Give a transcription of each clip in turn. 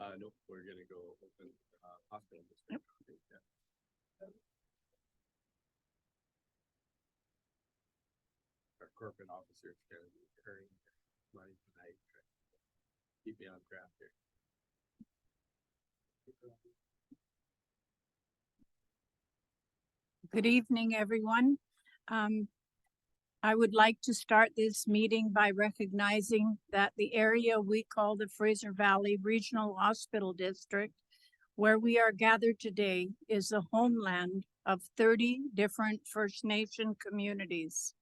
Nope, we're gonna go open hospital district. Yeah. Our corporate officer is gonna be earning money tonight. Keep me on track here. Good evening, everyone. I would like to start this meeting by recognizing that the area we call the Fraser Valley Regional Hospital District, where we are gathered today, is the homeland of 30 different First Nation communities.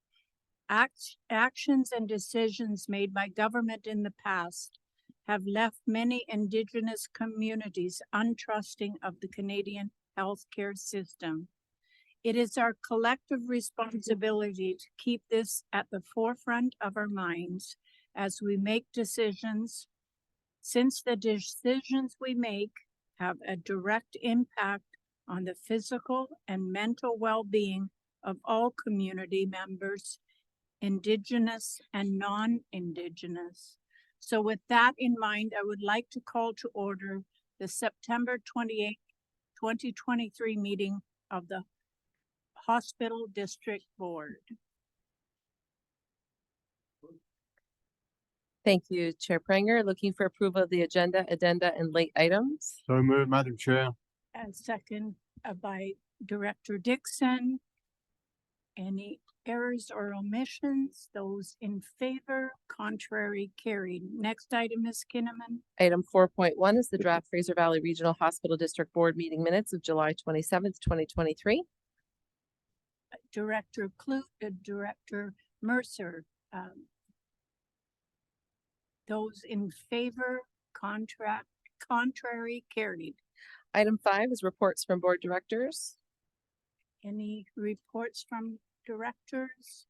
Actions and decisions made by government in the past have left many Indigenous communities untrusting of the Canadian healthcare system. It is our collective responsibility to keep this at the forefront of our minds as we make decisions, since the decisions we make have a direct impact on the physical and mental well-being of all community members, Indigenous and non-Indigenous. So with that in mind, I would like to call to order the September 28, 2023 meeting of the Hospital District Board. Thank you, Chair Pranger. Looking for approval of the agenda, addenda, and late items. So moved, Madam Chair. And second by Director Dixon. Any errors or omissions? Those in favor, contrary, carried. Next item, Ms. Kinnaman. Item 4.1 is the draft Fraser Valley Regional Hospital District Board meeting minutes of July 27th, 2023. Director Clute, Director Mercer. Those in favor, contrary, carried. Item 5 is reports from board directors. Any reports from directors?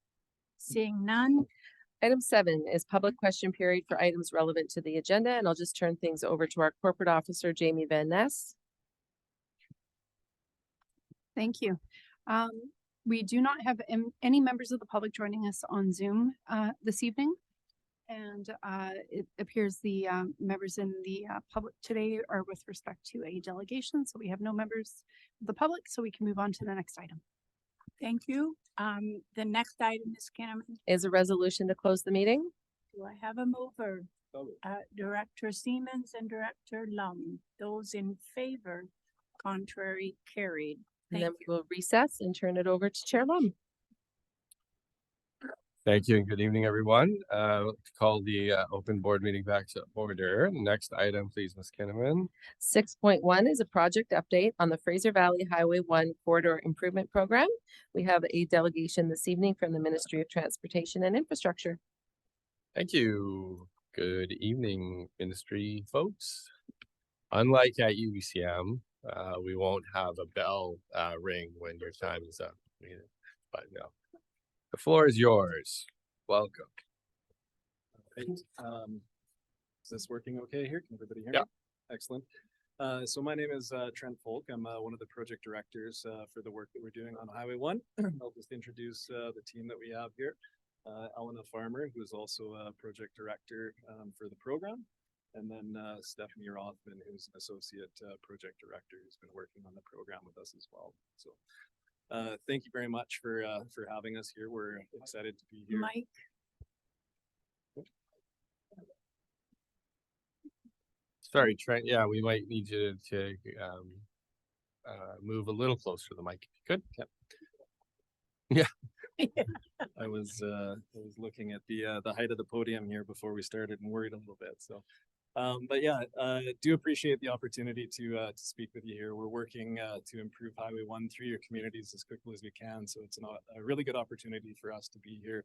Seeing none. Item 7 is public question period for items relevant to the agenda, and I'll just turn things over to our corporate officer, Jamie Van Ness. Thank you. We do not have any members of the public joining us on Zoom this evening. And it appears the members in the public today are with respect to a delegation. So we have no members of the public, so we can move on to the next item. Thank you. The next item, Ms. Kinnaman. Is a resolution to close the meeting. Do I have a mover? Director Siemens and Director Lum. Those in favor, contrary, carried. And then we will recess and turn it over to Chair Lum. Thank you and good evening, everyone. Call the open board meeting back to order. Next item, please, Ms. Kinnaman. 6.1 is a project update on the Fraser Valley Highway 1 Corridor Improvement Program. We have a delegation this evening from the Ministry of Transportation and Infrastructure. Thank you. Good evening, ministry folks. Unlike at UBCM, we won't have a bell ring when your time is up. But no. The floor is yours. Welcome. Right. Is this working okay here? Can everybody hear me? Excellent. So my name is Trent Folk. I'm one of the project directors for the work that we're doing on Highway 1. I'll just introduce the team that we have here. Elena Farmer, who is also a project director for the program. And then Stephanie Rothman, who's an associate project director who's been working on the program with us as well. So thank you very much for having us here. We're excited to be here. Mike. Sorry, Trent. Yeah, we might need you to move a little closer to the mic. Good. Yep. Yeah. I was looking at the height of the podium here before we started and worried a little bit. So. But yeah, do appreciate the opportunity to speak with you here. We're working to improve Highway 1 through your communities as quickly as we can. So it's a really good opportunity for us to be here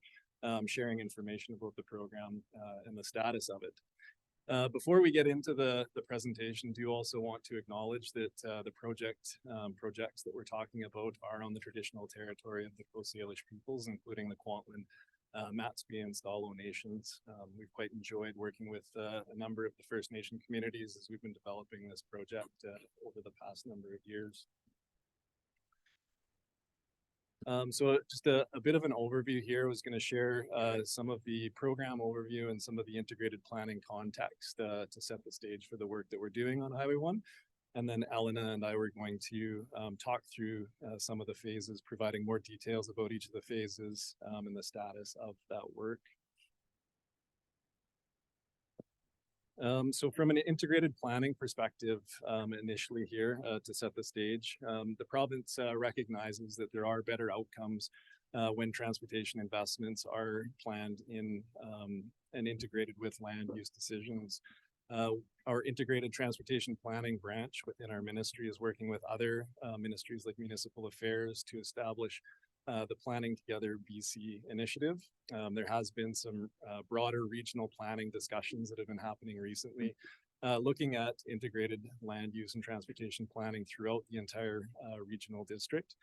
sharing information about the program and the status of it. Before we get into the presentation, do also want to acknowledge that the projects that we're talking about are on the traditional territory of the Coast Salish peoples, including the Kwantlen, Matsby and Stalo nations. We've quite enjoyed working with a number of the First Nation communities as we've been developing this project over the past number of years. So just a bit of an overview here. I was going to share some of the program overview and some of the integrated planning context to set the stage for the work that we're doing on Highway 1. And then Elena and I were going to talk through some of the phases, providing more details about each of the phases and the status of that work. So from an integrated planning perspective, initially here to set the stage, the province recognizes that there are better outcomes when transportation investments are planned in and integrated with land use decisions. Our integrated transportation planning branch within our ministry is working with other ministries like municipal affairs to establish the Planning Together BC initiative. There has been some broader regional planning discussions that have been happening recently, looking at integrated land use and transportation planning throughout the entire regional district.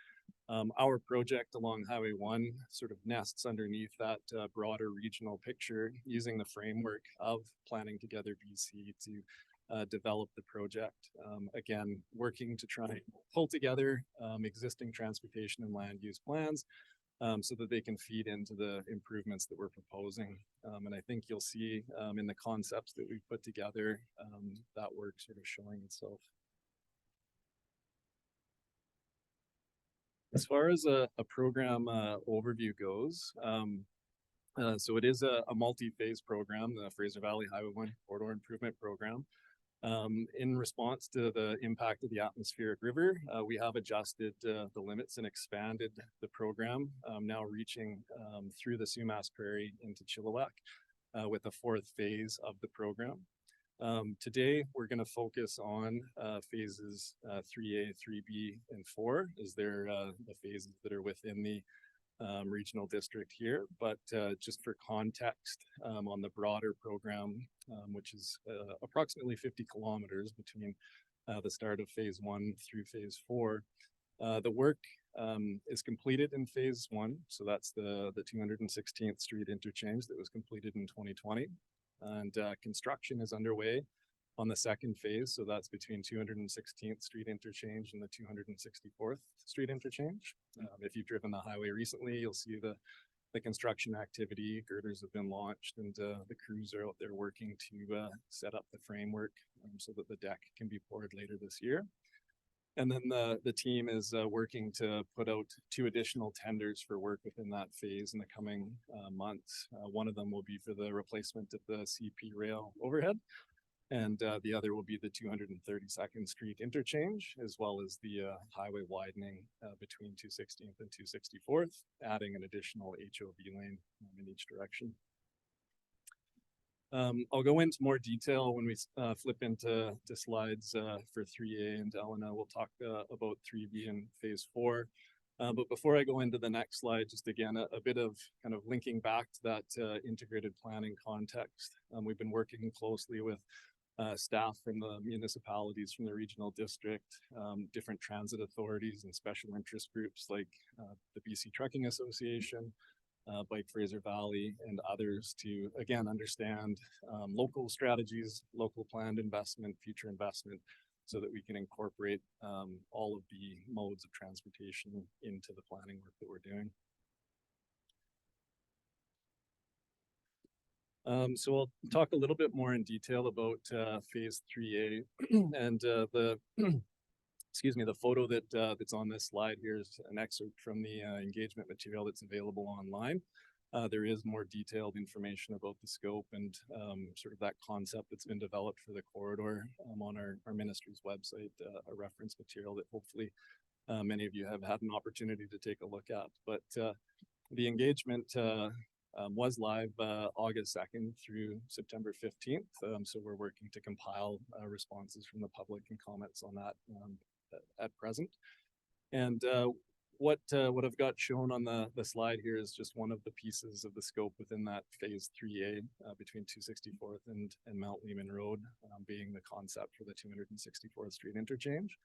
Our project along Highway 1 sort of nests underneath that broader regional picture using the framework of Planning Together BC to develop the project. Again, working to try and pull together existing transportation and land use plans so that they can feed into the improvements that we're proposing. And I think you'll see in the concepts that we've put together that work sort of showing itself. As far as a program overview goes, so it is a multi-phase program, the Fraser Valley Highway 1 Corridor Improvement Program. In response to the impact of the atmospheric river, we have adjusted the limits and expanded the program, now reaching through the Sumas Prairie into Chilliwack with the fourth phase of the program. Today, we're going to focus on phases 3A, 3B, and 4, as they're the phases that are within the regional district here. But just for context, on the broader program, which is approximately 50 kilometers between the start of phase 1 through phase 4, the work is completed in phase 1. So that's the 216th Street interchange that was completed in 2020. And construction is underway on the second phase. So that's between 216th Street interchange and the 264th Street interchange. If you've driven the highway recently, you'll see the construction activity. Girders have been launched and the crews are out there working to set up the framework so that the deck can be poured later this year. And then the team is working to put out 2 additional tenders for work within that phase in the coming months. One of them will be for the replacement of the CP rail overhead, and the other will be the 232nd Street interchange, as well as the highway widening between 216th and 264th, adding an additional HOV lane in each direction. I'll go into more detail when we flip into slides for 3A, and Elena will talk about 3B and phase 4. But before I go into the next slide, just again, a bit of kind of linking back to that integrated planning context. We've been working closely with staff from the municipalities from the regional district, different transit authorities and special interest groups like the BC Trucking Association, Bike Fraser Valley, and others to, again, understand local strategies, local planned investment, future investment, so that we can incorporate all of the modes of transportation into the planning work that we're doing. So I'll talk a little bit more in detail about phase 3A and excuse me, the photo that's on this slide here is an excerpt from the engagement material that's available online. There is more detailed information about the scope and sort of that concept that's been developed for the corridor on our ministry's website, a reference material that hopefully many of you have had an opportunity to take a look at. But the engagement was live August 2nd through September 15th. So we're working to compile responses from the public and comments on that at present. And what I've got shown on the slide here is just one of the pieces of the scope within that phase 3A between 264th and Mount Lehman Road, being the concept for the 264th Street interchange.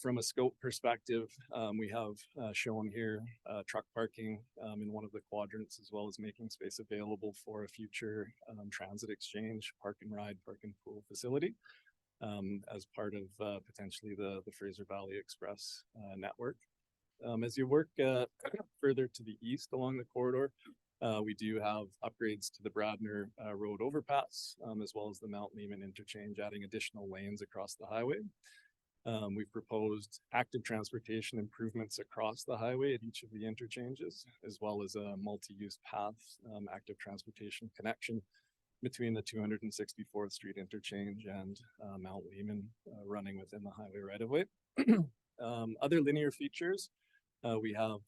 From a scope perspective, we have shown here truck parking in one of the quadrants, as well as making space available for a future transit exchange, park and ride, park and pool facility as part of potentially the Fraser Valley Express network. As you work further to the east along the corridor, we do have upgrades to the Bradner Road overpass, as well as the Mount Lehman interchange, adding additional lanes across the highway. We've proposed active transportation improvements across the highway at each of the interchanges, as well as a multi-use path, active transportation connection between the 264th Street interchange and Mount Lehman running within the highway right of way. Other linear features, we have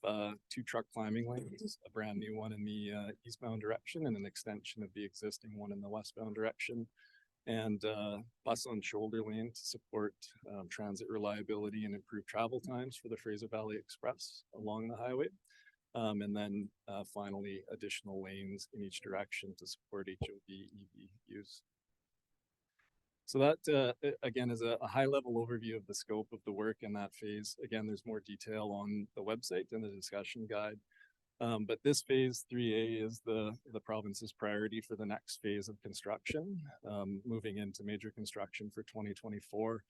2 truck climbing lanes, a brand new one in the eastbound direction and an extension of the existing one in the westbound direction, and bus on shoulder lane to support transit reliability and improve travel times for the Fraser Valley Express along the highway. And then finally, additional lanes in each direction to support HOV EV use. So that, again, is a high-level overview of the scope of the work in that phase. Again, there's more detail on the website and the discussion guide. But this phase 3A is the province's priority for the next phase of construction, moving into major construction for 2024.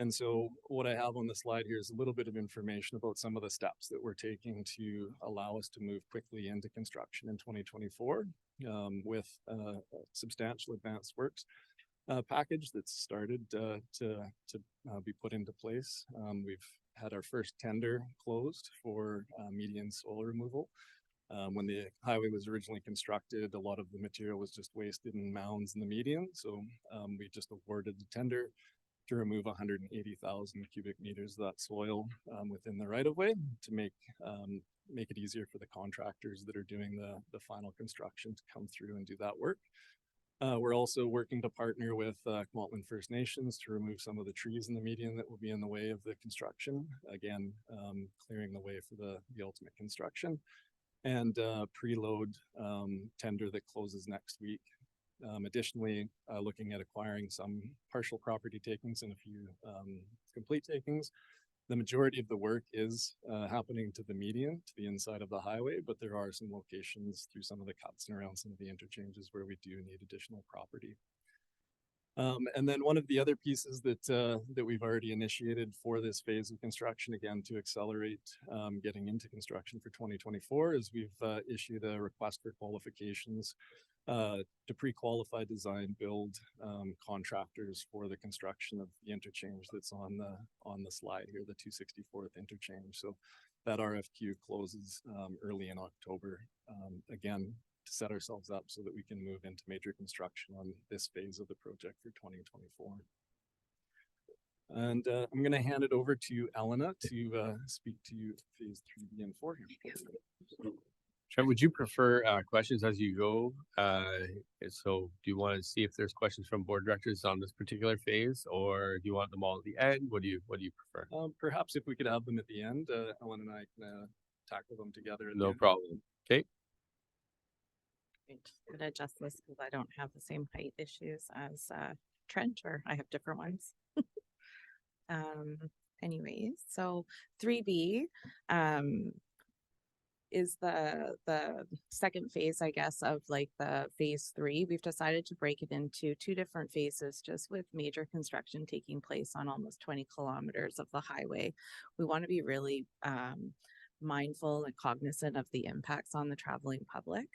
And so what I have on the slide here is a little bit of information about some of the steps that we're taking to allow us to move quickly into construction in 2024 with substantial advanced works package that's started to be put into place. We've had our first tender closed for median soil removal. When the highway was originally constructed, a lot of the material was just wasted in mounds in the median. So we just awarded the tender to remove 180,000 cubic meters of that soil within the right of way to make it easier for the contractors that are doing the final construction to come through and do that work. We're also working to partner with Kwantlen First Nations to remove some of the trees in the median that will be in the way of the construction. Again, clearing the way for the ultimate construction. And preload tender that closes next week. Additionally, looking at acquiring some partial property takings and a few complete takings. The majority of the work is happening to the median, to the inside of the highway, but there are some locations through some of the cuts and around some of the interchanges where we do need additional property. And then one of the other pieces that we've already initiated for this phase of construction, again, to accelerate getting into construction for 2024, is we've issued a request for qualifications to pre-qualify design build contractors for the construction of the interchange that's on the slide here, the 264th interchange. So that RFQ closes early in October, again, to set ourselves up so that we can move into major construction on this phase of the project for 2024. And I'm going to hand it over to Elena to speak to phase 3B and 4 here. Trent, would you prefer questions as you go? So do you want to see if there's questions from board directors on this particular phase, or do you want them all at the end? What do you prefer? Perhaps if we could have them at the end, Ellen and I can tackle them together. No problem. Okay. I'm just gonna adjust this because I don't have the same height issues as Trent, or I have different ones. Anyways, so 3B is the second phase, I guess, of like the phase 3. We've decided to break it into 2 different phases, just with major construction taking place on almost 20 kilometers of the highway. We want to be really mindful and cognizant of the impacts on the traveling public.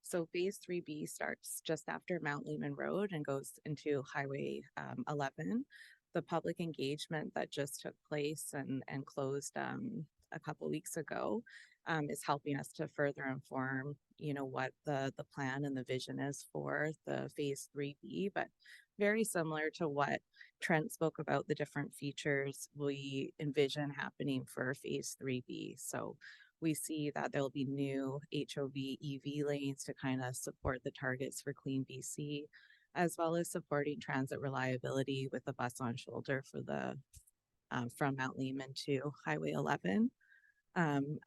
So phase 3B starts just after Mount Lehman Road and goes into Highway 11. The public engagement that just took place and closed a couple weeks ago is helping us to further inform, what the plan and the vision is for the phase 3B, but very similar to what Trent spoke about, the different features we envision happening for phase 3B. So we see that there'll be new HOV EV lanes to kind of support the targets for Clean BC, as well as supporting transit reliability with the bus on shoulder for the from Mount Lehman to Highway 11.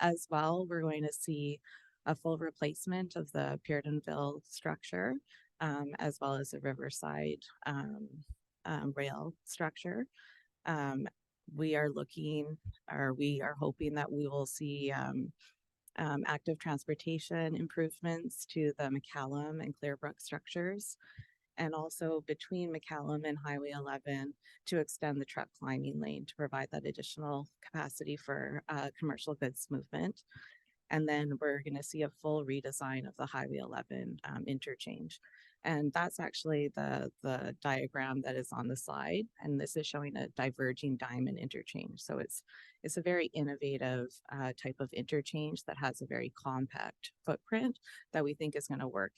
As well, we're going to see a full replacement of the Peardenville structure, as well as the Riverside rail structure. We are hoping that we will see active transportation improvements to the McCallum and Clearbrook structures. and also between McCallum and Highway 11 to extend the truck climbing lane to provide that additional capacity for commercial goods movement. And then we're going to see a full redesign of the Highway 11 interchange. And that's actually the diagram that is on the slide. And this is showing a diverging diamond interchange. So it's a very innovative type of interchange that has a very compact footprint that we think is going to work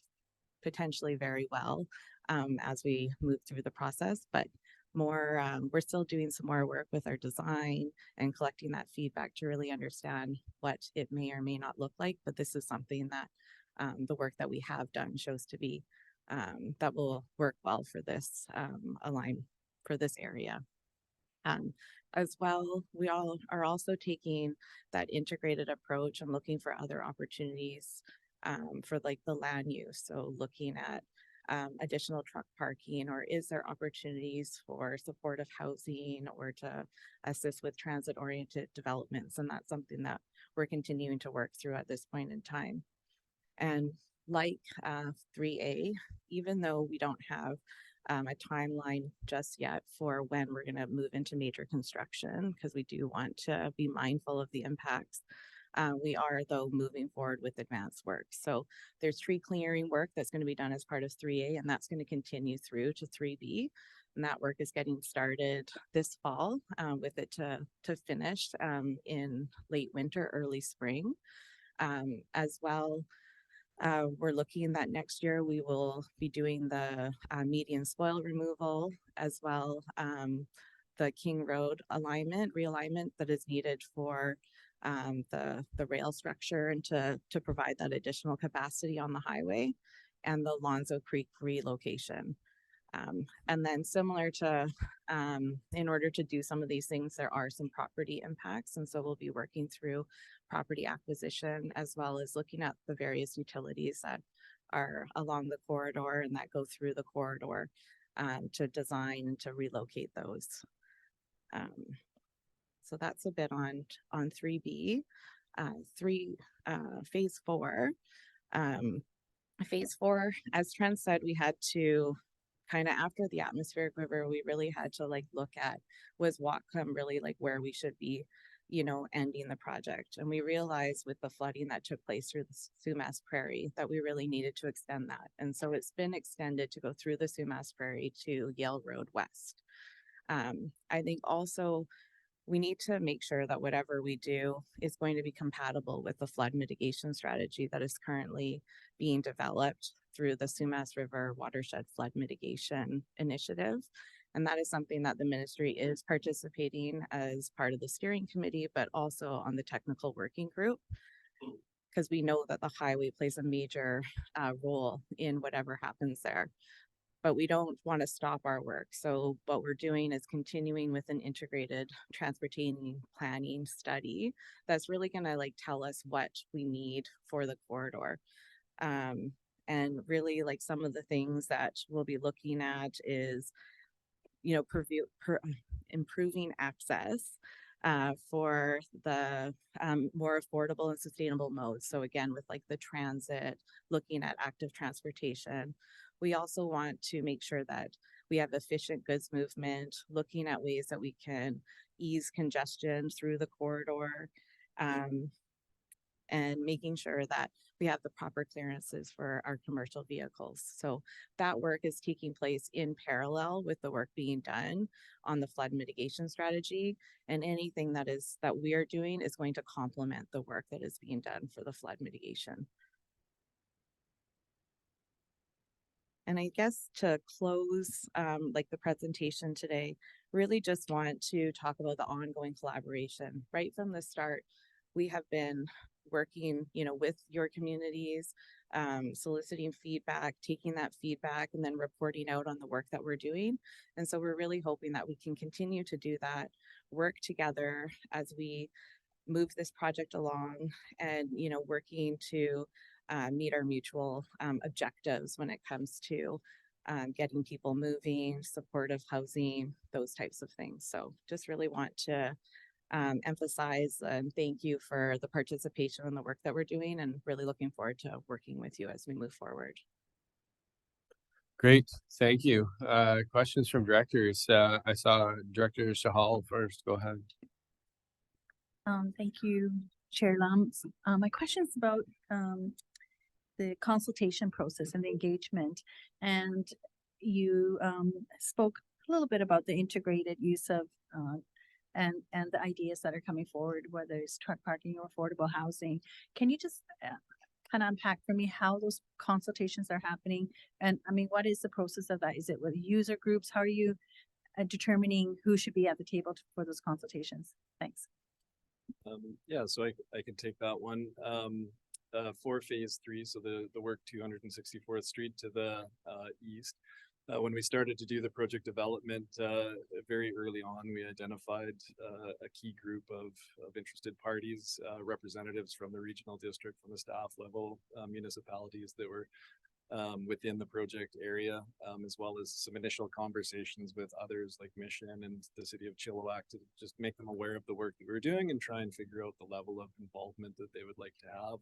potentially very well as we move through the process. But we're still doing some more work with our design and collecting that feedback to really understand what it may or may not look like. But this is something that the work that we have done shows to be that will work well for this for this area. As well, we all are also taking that integrated approach and looking for other opportunities for like the land use. So looking at additional truck parking, or is there opportunities for supportive housing or to assist with transit oriented developments? And that's something that we're continuing to work through at this point in time. And like 3A, even though we don't have a timeline just yet for when we're going to move into major construction, because we do want to be mindful of the impacts. We are, though, moving forward with advanced work. So there's tree clearing work that's going to be done as part of 3A, and that's going to continue through to 3B. And that work is getting started this fall with it to finish in late winter, early spring. As well, we're looking that next year we will be doing the median spoil removal, as well the King Road realignment that is needed for the rail structure and to provide that additional capacity on the highway, and the Lonzo Creek relocation. And then similar to, in order to do some of these things, there are some property impacts. And so we'll be working through property acquisition, as well as looking at the various utilities that are along the corridor and that go through the corridor to design and to relocate those. So that's a bit on 3B. Phase 4. Phase 4, as Trent said, we had to kind of, after the atmospheric river, we really had to like look at, was Whatcom really like where we should be, ending the project. And we realized with the flooding that took place through the Sumas Prairie that we really needed to extend that. And so it's been extended to go through the Sumas Prairie to Yale Road West. I think also we need to make sure that whatever we do is going to be compatible with the flood mitigation strategy that is currently being developed through the Sumas River Watershed Flood Mitigation Initiative. And that is something that the ministry is participating as part of the steering committee, but also on the technical working group, because we know that the highway plays a major role in whatever happens there. But we don't want to stop our work. So what we're doing is continuing with an integrated transportation planning study that's really going to like tell us what we need for the corridor. And really like some of the things that we'll be looking at is, improving access for the more affordable and sustainable modes. So again, with like the transit, looking at active transportation. We also want to make sure that we have efficient goods movement, looking at ways that we can ease congestion through the corridor, and making sure that we have the proper clearances for our commercial vehicles. So that work is taking place in parallel with the work being done on the flood mitigation strategy. And anything that we are doing is going to complement the work that is being done for the flood mitigation. And I guess to close like the presentation today, really just want to talk about the ongoing collaboration. Right from the start, we have been working, with your communities, soliciting feedback, taking that feedback, and then reporting out on the work that we're doing. And so we're really hoping that we can continue to do that, work together as we move this project along, and, working to meet our mutual objectives when it comes to getting people moving, supportive housing, those types of things. So just really want to emphasize and thank you for the participation in the work that we're doing, and really looking forward to working with you as we move forward. Great, thank you. Questions from directors? I saw Director Shahal first. Go ahead. Thank you, Chair Lums. My question's about the consultation process and the engagement. And you spoke a little bit about the integrated use of and the ideas that are coming forward, whether it's truck parking or affordable housing. Can you just kind of unpack for me how those consultations are happening? And I mean, what is the process of that? Is it with user groups? How are you determining who should be at the table for those consultations? Thanks. Yeah, so I can take that one. For phase 3, so the work 264th Street to the east. When we started to do the project development, very early on, we identified a key group of interested parties, representatives from the regional district, from the staff level, municipalities that were within the project area, as well as some initial conversations with others like Mission and the city of Chilliwack to just make them aware of the work that we were doing and try and figure out the level of involvement that they would like to have.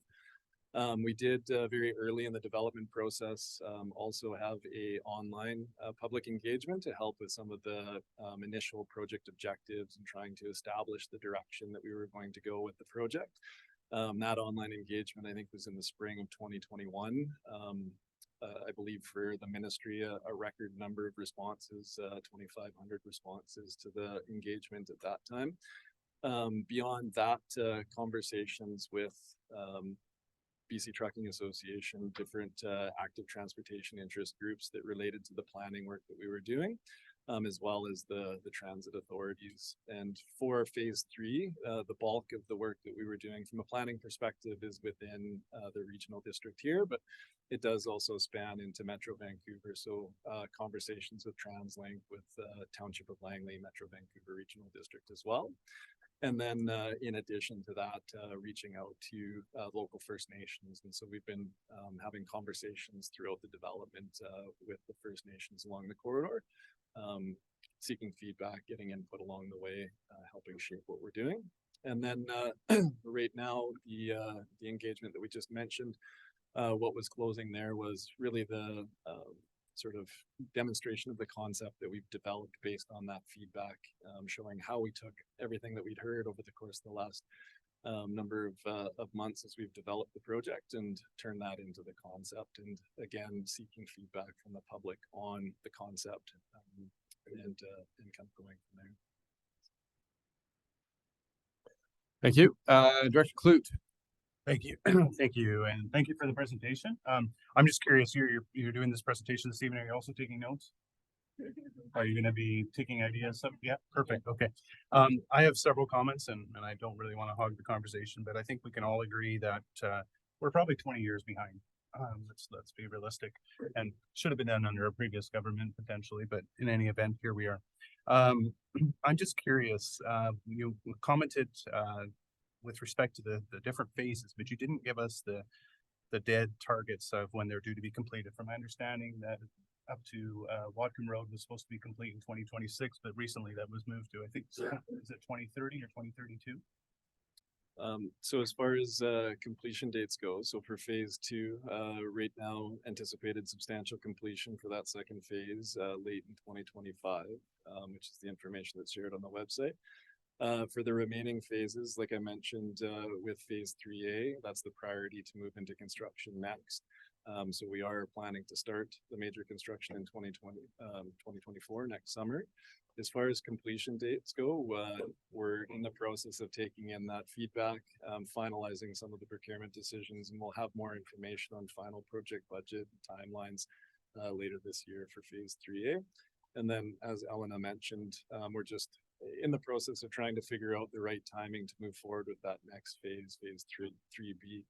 We did very early in the development process also have a online public engagement to help with some of the initial project objectives and trying to establish the direction that we were going to go with the project. That online engagement, I think, was in the spring of 2021. I believe for the ministry, a record number of responses, 2,500 responses to the engagement at that time. Beyond that, conversations with BC Trucking Association, different active transportation interest groups that related to the planning work that we were doing, as well as the transit authorities. And for phase 3, the bulk of the work that we were doing from a planning perspective is within the regional district here, but it does also span into Metro Vancouver. So conversations with TransLink, with Township of Langley, Metro Vancouver Regional District as well. And then in addition to that, reaching out to local First Nations. And so we've been having conversations throughout the development with the First Nations along the corridor, seeking feedback, getting input along the way, helping shape what we're doing. And then right now, the engagement that we just mentioned, what was closing there was really the sort of demonstration of the concept that we've developed based on that feedback, showing how we took everything that we'd heard over the course of the last number of months as we've developed the project and turned that into the concept. And again, seeking feedback from the public on the concept and kind of going from there. Thank you. Director Clute. Thank you. Thank you. And thank you for the presentation. I'm just curious, you're doing this presentation this evening. Are you also taking notes? Are you going to be taking ideas? Yeah, perfect. Okay. I have several comments and I don't really want to hog the conversation, but I think we can all agree that we're probably 20 years behind. Let's be realistic, and should have been done under a previous government potentially, but in any event, here we are. I'm just curious, you commented with respect to the different phases, but you didn't give us the dead targets of when they're due to be completed. From my understanding, that up to Wadcombe Road was supposed to be complete in 2026, but recently that was moved to, I think, is it 2030 or 2032? So as far as completion dates go, so for phase 2, right now anticipated substantial completion for that second phase late in 2025, which is the information that's shared on the website. For the remaining phases, like I mentioned, with phase 3A, that's the priority to move into construction next. So we are planning to start the major construction in 2024, next summer. As far as completion dates go, we're in the process of taking in that feedback, finalizing some of the procurement decisions, and we'll have more information on final project budget timelines later this year for phase 3A. And then, as Elena mentioned, we're just in the process of trying to figure out the right timing to move forward with that next phase, phase 3B.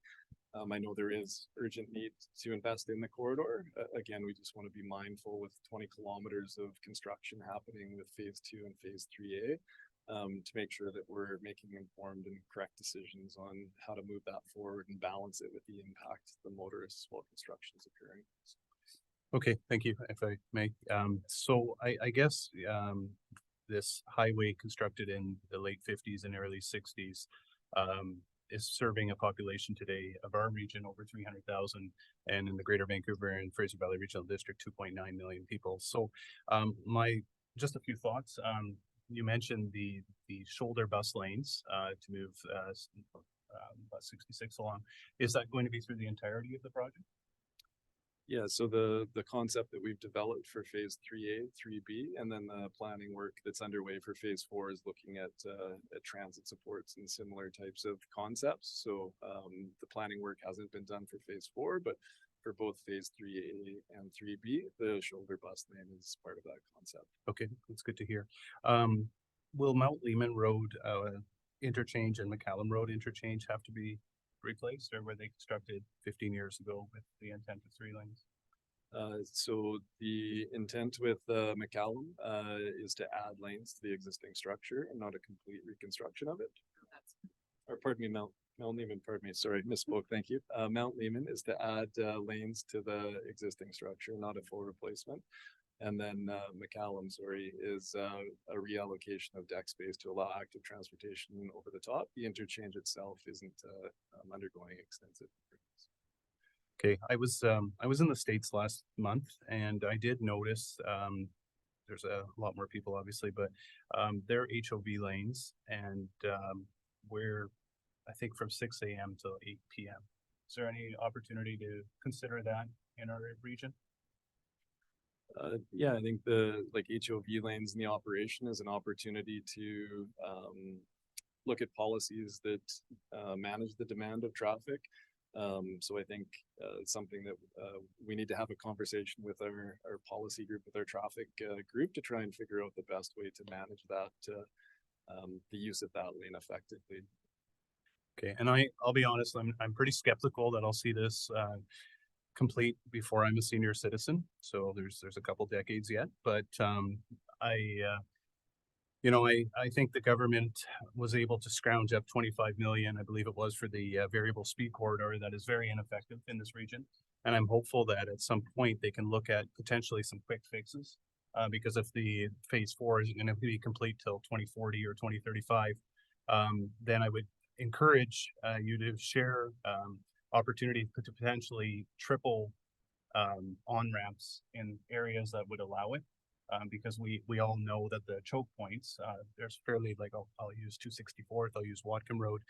I know there is urgent need to invest in the corridor. Again, we just want to be mindful with 20 kilometers of construction happening with phase 2 and phase 3A to make sure that we're making informed and correct decisions on how to move that forward and balance it with the impact to the motorists while construction is occurring. Okay, thank you, if I may. So I guess this highway constructed in the late 50s and early 60s, is serving a population today of our region over 300,000, and in the Greater Vancouver and Fraser Valley Regional District, 2.9 million people. So just a few thoughts. You mentioned the shoulder bus lanes to move bus 66 along. Is that going to be through the entirety of the project? Yeah, so the concept that we've developed for phase 3A, 3B, and then the planning work that's underway for phase 4 is looking at transit supports and similar types of concepts. So the planning work hasn't been done for phase 4, but for both phase 3A and 3B, the shoulder bus lane is part of that concept. Okay, that's good to hear. Will Mount Lehman Road interchange and McCallum Road interchange have to be replaced, or were they constructed 15 years ago with the intent of 3 lanes? So the intent with McCallum is to add lanes to the existing structure and not a complete reconstruction of it. Or pardon me, Mount Lehman, pardon me, sorry, misspoke, thank you. Mount Lehman is to add lanes to the existing structure, not a full replacement. And then McCallum, sorry, is a reallocation of deck space to allow active transportation over the top. The interchange itself isn't undergoing extensive improvements. Okay, I was in the States last month, and I did notice there's a lot more people obviously, but they're HOV lanes, and we're I think from 6 a.m. till 8 p.m. Is there any opportunity to consider that in our region? Yeah, I think the HOV lanes in the operation is an opportunity to look at policies that manage the demand of traffic. So I think it's something that we need to have a conversation with our policy group, with our traffic group, to try and figure out the best way to manage that, the use of that lane effectively. Okay, and I'll be honest, I'm pretty skeptical that I'll see this complete before I'm a senior citizen. So there's a couple decades yet, but I think the government was able to scrounge up 25 million, I believe it was, for the variable speed corridor that is very ineffective in this region. And I'm hopeful that at some point they can look at potentially some quick fixes, because if the phase 4 isn't going to be complete till 2040 or 2035, then I would encourage you to share opportunity to potentially triple on-ramps in areas that would allow it. Because we all know that the choke points, there's fairly, like, I'll use 264th, I'll use Watcom Road.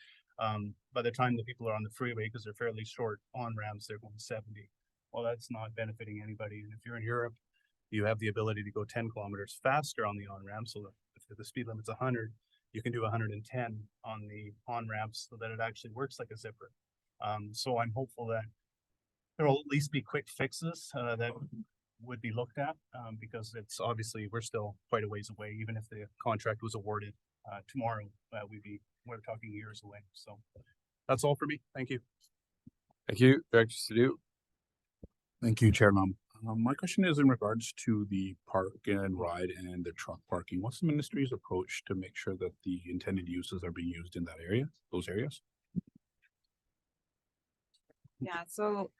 By the time the people are on the freeway, because they're fairly short on-ramps, they're going 70. Well, that's not benefiting anybody. And if you're in Europe, you have the ability to go 10 kilometers faster on the on-ramp. So if the speed limit's 100, you can do 110 on the on-ramps so that it actually works like a zipper. So I'm hopeful that there will at least be quick fixes that would be looked at, because it's obviously we're still quite a ways away. Even if the contract was awarded tomorrow, we're talking years away. So that's all for me. Thank you. Thank you, Director Sadu. Thank you, Chairman. My question is in regards to the park and ride and the truck parking. What's the ministry's approach to make sure that the intended uses are being used in that area, those areas? Yeah, so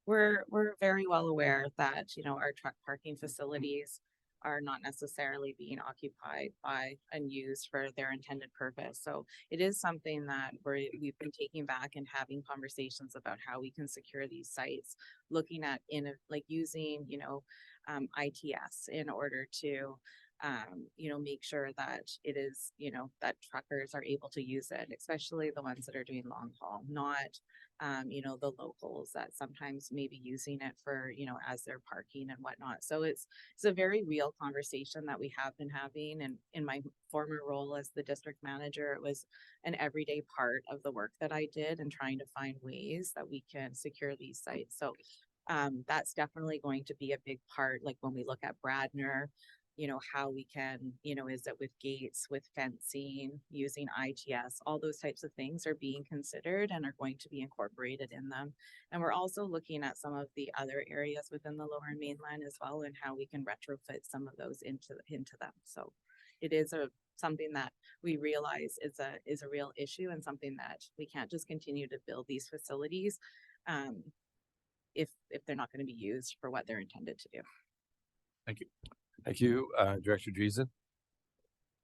we're very well aware that, our truck parking facilities are not necessarily being occupied by and used for their intended purpose. So it is something that we've been taking back and having conversations about how we can secure these sites, looking at using, ITS in order to make sure that it is, that truckers are able to use it, especially the ones that are doing long haul, not, the locals that sometimes may be using it for, as they're parking and whatnot. So it's a very real conversation that we have been having. And in my former role as the district manager, it was an everyday part of the work that I did and trying to find ways that we can secure these sites. So that's definitely going to be a big part, like when we look at Bradner, how we can, is it with gates, with fencing, using ITS, all those types of things are being considered and are going to be incorporated in them. And we're also looking at some of the other areas within the Lower Mainland as well, and how we can retrofit some of those into them. So it is something that we realize is a real issue, and something that we can't just continue to build these facilities if they're not going to be used for what they're intended to do. Thank you. Thank you, Director Dreesen.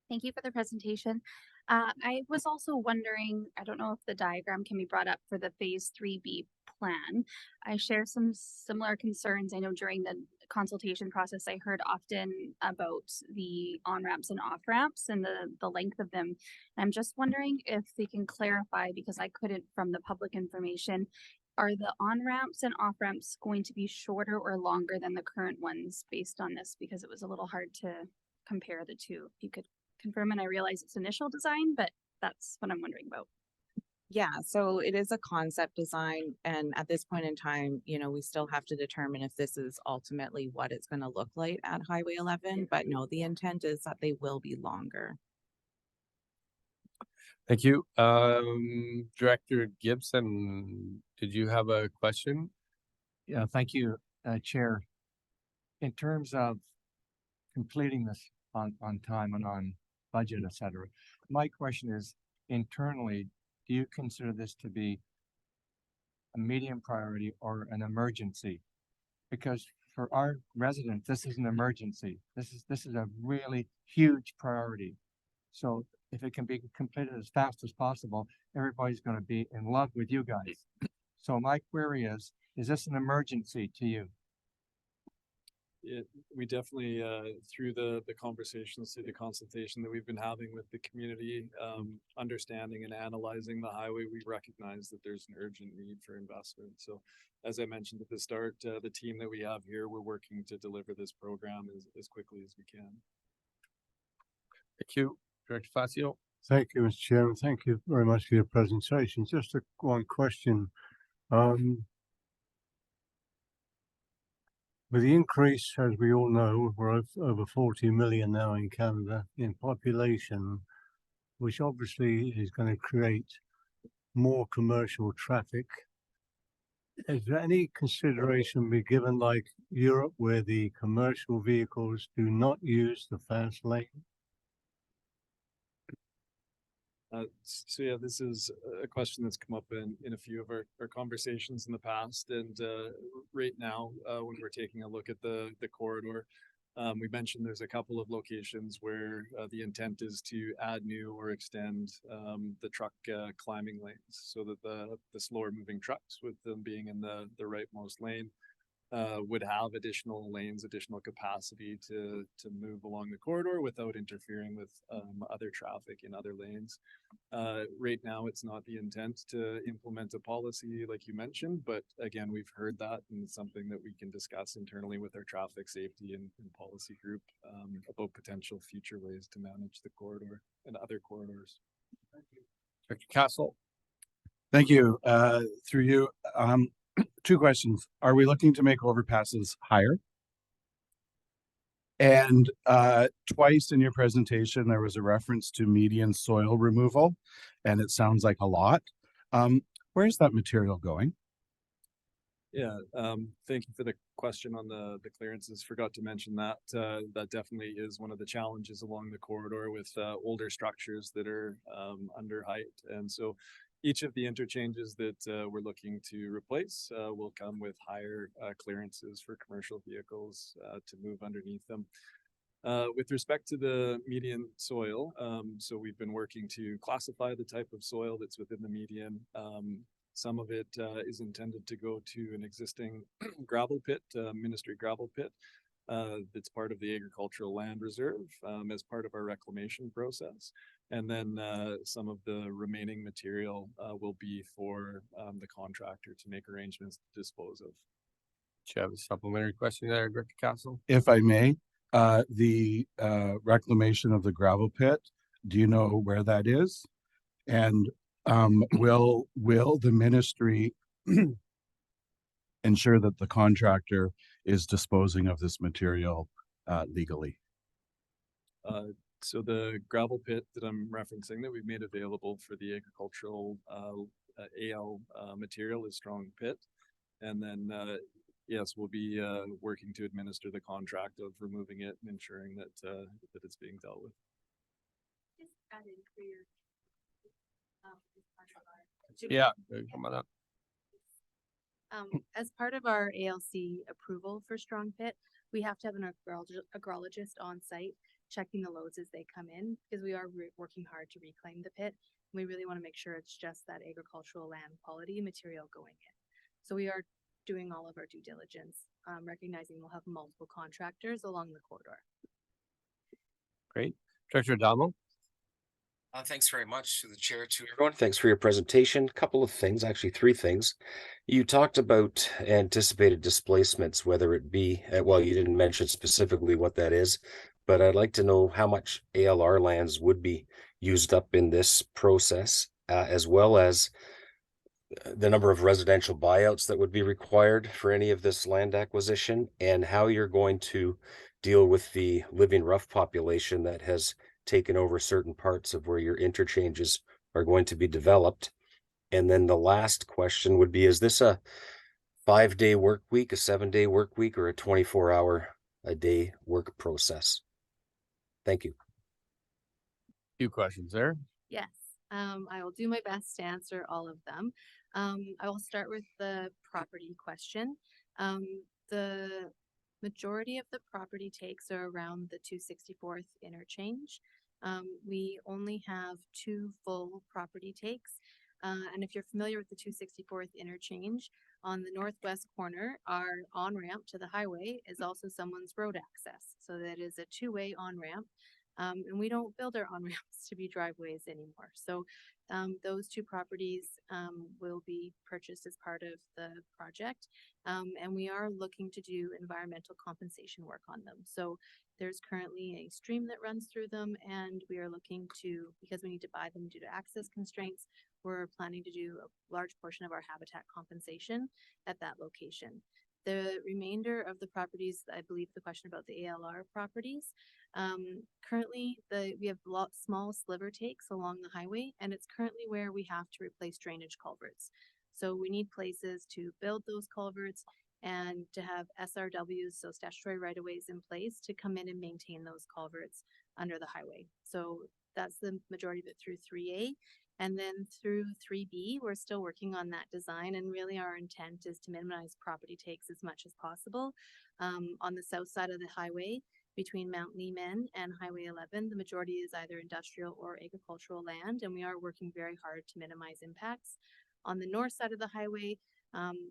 Thank you for the presentation. I was also wondering, I don't know if the diagram can be brought up for the phase 3B plan. I share some similar concerns. I know during the consultation process, I heard often about the on-ramps and off-ramps and the length of them. I'm just wondering if they can clarify, because I couldn't from the public information, are the on-ramps and off-ramps going to be shorter or longer than the current ones based on this? Because it was a little hard to compare the two. If you could confirm, and I realize it's initial design, but that's what I'm wondering about. Yeah, so it is a concept design, and at this point in time, you know, we still have to determine if this is ultimately what it's gonna look like at Highway 11, but no, the intent is that they will be longer. Thank you. Director Gibson, did you have a question? Yeah, thank you, Chair. In terms of completing this on time and on budget, et cetera, my question is, internally, do you consider this to be a medium priority or an emergency? Because for our residents, this is an emergency. This is a really huge priority. So if it can be completed as fast as possible, everybody's going to be in love with you guys. So my query is this an emergency to you? We definitely, through the conversations, through the consultation that we've been having with the community, understanding and analyzing the highway, we recognize that there's an urgent need for investment. So as I mentioned at the start, the team that we have here, we're working to deliver this program as quickly as we can. Thank you. Director Facio? Thank you, Mr. Chairman. Thank you very much for your presentation. Just one question. With the increase, as we all know, we're over 40 million now in Canada in population, which obviously is going to create more commercial traffic. Is there any consideration be given like Europe, where the commercial vehicles do not use the fast lane? So yeah, this is a question that's come up in a few of our conversations in the past. And right now, when we're taking a look at the corridor, we mentioned there's a couple of locations where the intent is to add new or extend the truck climbing lanes, so that the slower moving trucks, with them being in the rightmost lane, would have additional lanes, additional capacity to move along the corridor without interfering with other traffic in other lanes. Right now, it's not the intent to implement a policy like you mentioned, but again, we've heard that, and it's something that we can discuss internally with our traffic safety and policy group about potential future ways to manage the corridor and other corridors. Director Castle? Thank you. Through you, two questions. Are we looking to make overpasses higher? And twice in your presentation, there was a reference to median soil removal, and it sounds like a lot. Where's that material going? Yeah, thank you for the question on the clearances. Forgot to mention that that definitely is one of the challenges along the corridor with older structures that are under height. And so each of the interchanges that we're looking to replace will come with higher clearances for commercial vehicles to move underneath them. With respect to the median soil, so we've been working to classify the type of soil that's within the median. Some of it is intended to go to an existing gravel pit, ministry gravel pit, that's part of the agricultural land reserve as part of our reclamation process. And then some of the remaining material will be for the contractor to make arrangements to dispose of. Do you have a supplementary question there, Director Castle? If I may, the reclamation of the gravel pit, do you know where that is? And will the ministry ensure that the contractor is disposing of this material legally? So the gravel pit that I'm referencing that we've made available for the agricultural AL material is Strong Pit. And then, yes, we'll be working to administer the contract of removing it and ensuring that that it's being dealt with. Yeah, come on up. As part of our ALC approval for Strong Pit, we have to have an agrologist on site checking the loads as they come in, because we are working hard to reclaim the pit. We really want to make sure it's just that agricultural land quality material going in. So we are doing all of our due diligence, recognizing we'll have multiple contractors along the corridor. Great. Director Adamo? Thanks very much to the chair, to everyone. Thanks for your presentation. Couple of things, actually 3 things. You talked about anticipated displacements, whether it be, well, you didn't mention specifically what that is, but I'd like to know how much ALR lands would be used up in this process, as well as the number of residential buyouts that would be required for any of this land acquisition, and how you're going to deal with the living rough population that has taken over certain parts of where your interchanges are going to be developed. And then the last question would be, is this a 5-day work week, a 7-day work week, or a 24-hour-a-day work process? Thank you. Few questions there. Yes, I will do my best to answer all of them. I will start with the property question. The majority of the property takes are around the 264th interchange. We only have 2 full property takes. And if you're familiar with the 264th interchange, on the northwest corner, our on-ramp to the highway is also someone's road access. So that is a 2-way on-ramp. And we don't build our on-ramps to be driveways anymore. So those 2 properties will be purchased as part of the project. And we are looking to do environmental compensation work on them. So there's currently a stream that runs through them, and we are looking to, because we need to buy them due to access constraints, we're planning to do a large portion of our habitat compensation at that location. The remainder of the properties, I believe the question about the ALR properties, currently we have small sliver takes along the highway, and it's currently where we have to replace drainage culverts. So we need places to build those culverts and to have SRWs, so statutory right-of-ways, in place to come in and maintain those culverts under the highway. So that's the majority of it through 3A. And then through 3B, we're still working on that design, and really our intent is to minimize property takes as much as possible. On the south side of the highway, between Mount Leeman and Highway 11, the majority is either industrial or agricultural land, and we are working very hard to minimize impacts. On the north side of the highway,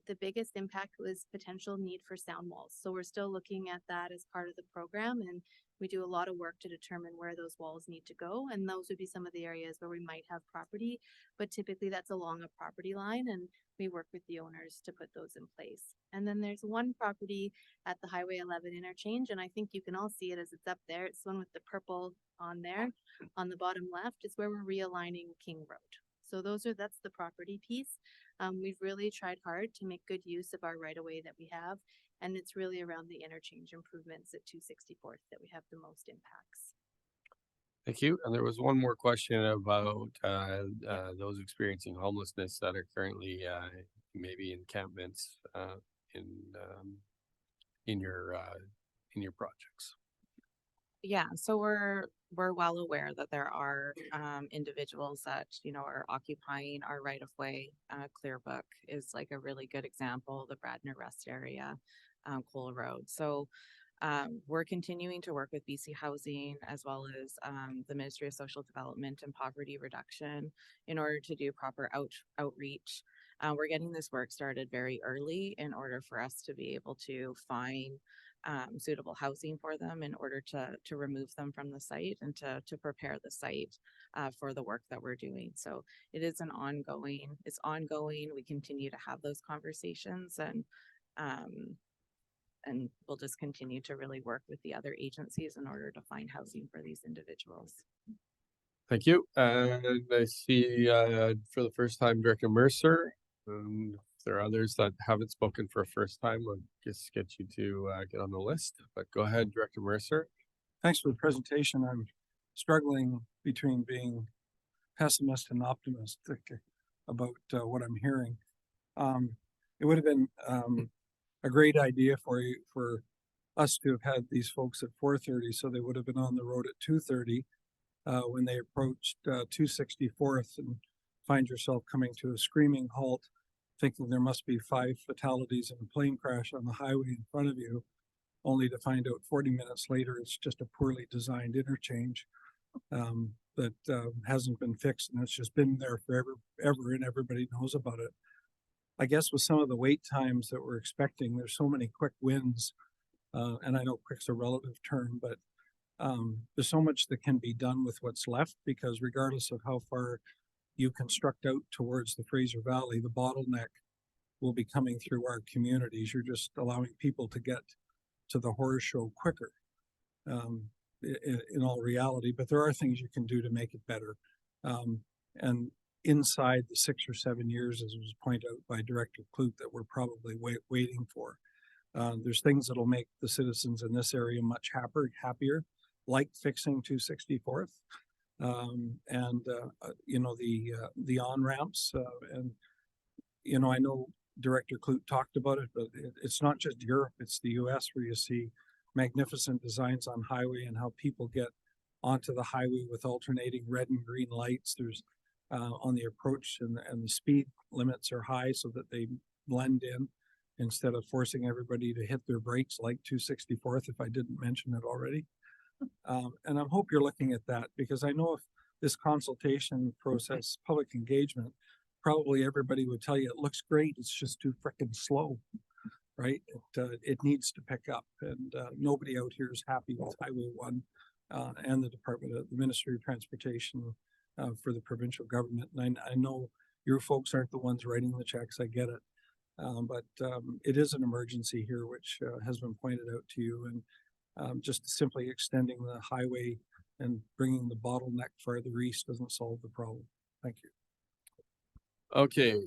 the biggest impact was potential need for sound walls. So we're still looking at that as part of the program, and we do a lot of work to determine where those walls need to go. And those would be some of the areas where we might have property, but typically that's along a property line, and we work with the owners to put those in place. And then there's one property at the Highway 11 interchange, and I think you can all see it as it's up there. It's the one with the purple on there. On the bottom left is where we're realigning King Road. So that's the property piece. We've really tried hard to make good use of our right-of-way that we have, and it's really around the interchange improvements at 264th that we have the most impacts. Thank you. And there was one more question about those experiencing homelessness that are currently maybe encampments in your projects. Yeah, so we're well aware that there are individuals that, you know, are occupying our right of way. Clearbrook is like a really good example, the Bradner Rest area, Cole Road. So we're continuing to work with BC Housing as well as the Ministry of Social Development and Poverty Reduction in order to do proper outreach. We're getting this work started very early in order for us to be able to find suitable housing for them in order to remove them from the site and to prepare the site for the work that we're doing. So it's ongoing. We continue to have those conversations, and we'll just continue to really work with the other agencies in order to find housing for these individuals. Thank you. And I see for the first time, Director Mercer. If there are others that haven't spoken for a first time, we'll just get you to get on the list. But go ahead, Director Mercer. Thanks for the presentation. I'm struggling between being pessimist and optimistic about what I'm hearing. It would have been a great idea for us to have had these folks at 4:30, so they would have been on the road at 2:30 when they approached 264th, and find yourself coming to a screaming halt, thinking there must be 5 fatalities in a plane crash on the highway in front of you. only to find out 40 minutes later, it's just a poorly designed interchange that hasn't been fixed, and it's just been there forever, and everybody knows about it. I guess with some of the wait times that we're expecting, there's so many quick wins, and I know quick's a relative term, but there's so much that can be done with what's left, because regardless of how far you construct out towards the Fraser Valley, the bottleneck will be coming through our communities. You're just allowing people to get to the horror show quicker, in all reality, but there are things you can do to make it better. And inside the 6 or 7 years, as was pointed out by Director Clute, that we're probably waiting for, there's things that'll make the citizens in this area much happier, like fixing 264th, and you know, the on-ramps, and you know, I know Director Clute talked about it, but it's not just Europe, it's the US, where you see magnificent designs on highway and how people get onto the highway with alternating red and green lights. There's on the approach, and the speed limits are high so that they blend in instead of forcing everybody to hit their brakes like 264th, if I didn't mention it already. And I hope you're looking at that, because I know if this consultation process, public engagement, probably everybody would tell you it looks great, it's just too frickin' slow, right? It needs to pick up, and nobody out here is happy with Highway 1 and the Ministry of Transportation for the provincial government. And I know your folks aren't the ones writing the checks, I get it. But it is an emergency here, which has been pointed out to you, and just simply extending the highway and bringing the bottleneck farther east doesn't solve the problem. Thank you. Okay,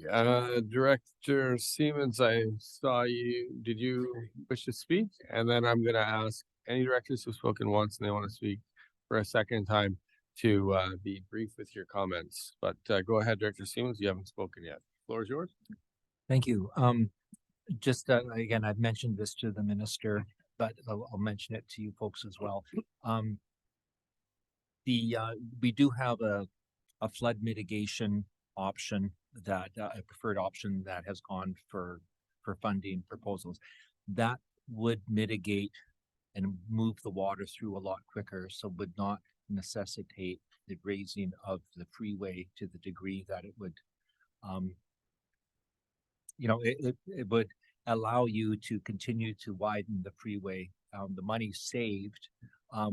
Director Siemens, I saw you. Did you wish to speak? And then I'm gonna ask any directors who've spoken once and they want to speak for a second time to be brief with your comments. But go ahead, Director Siemens, you haven't spoken yet. Floor is yours. Thank you. Just again, I've mentioned this to the minister, but I'll mention it to you folks as well. We do have a flood mitigation option, that a preferred option that has gone for funding proposals that would mitigate and move the water through a lot quicker, so would not necessitate the raising of the freeway to the degree that it would it would allow you to continue to widen the freeway. The money saved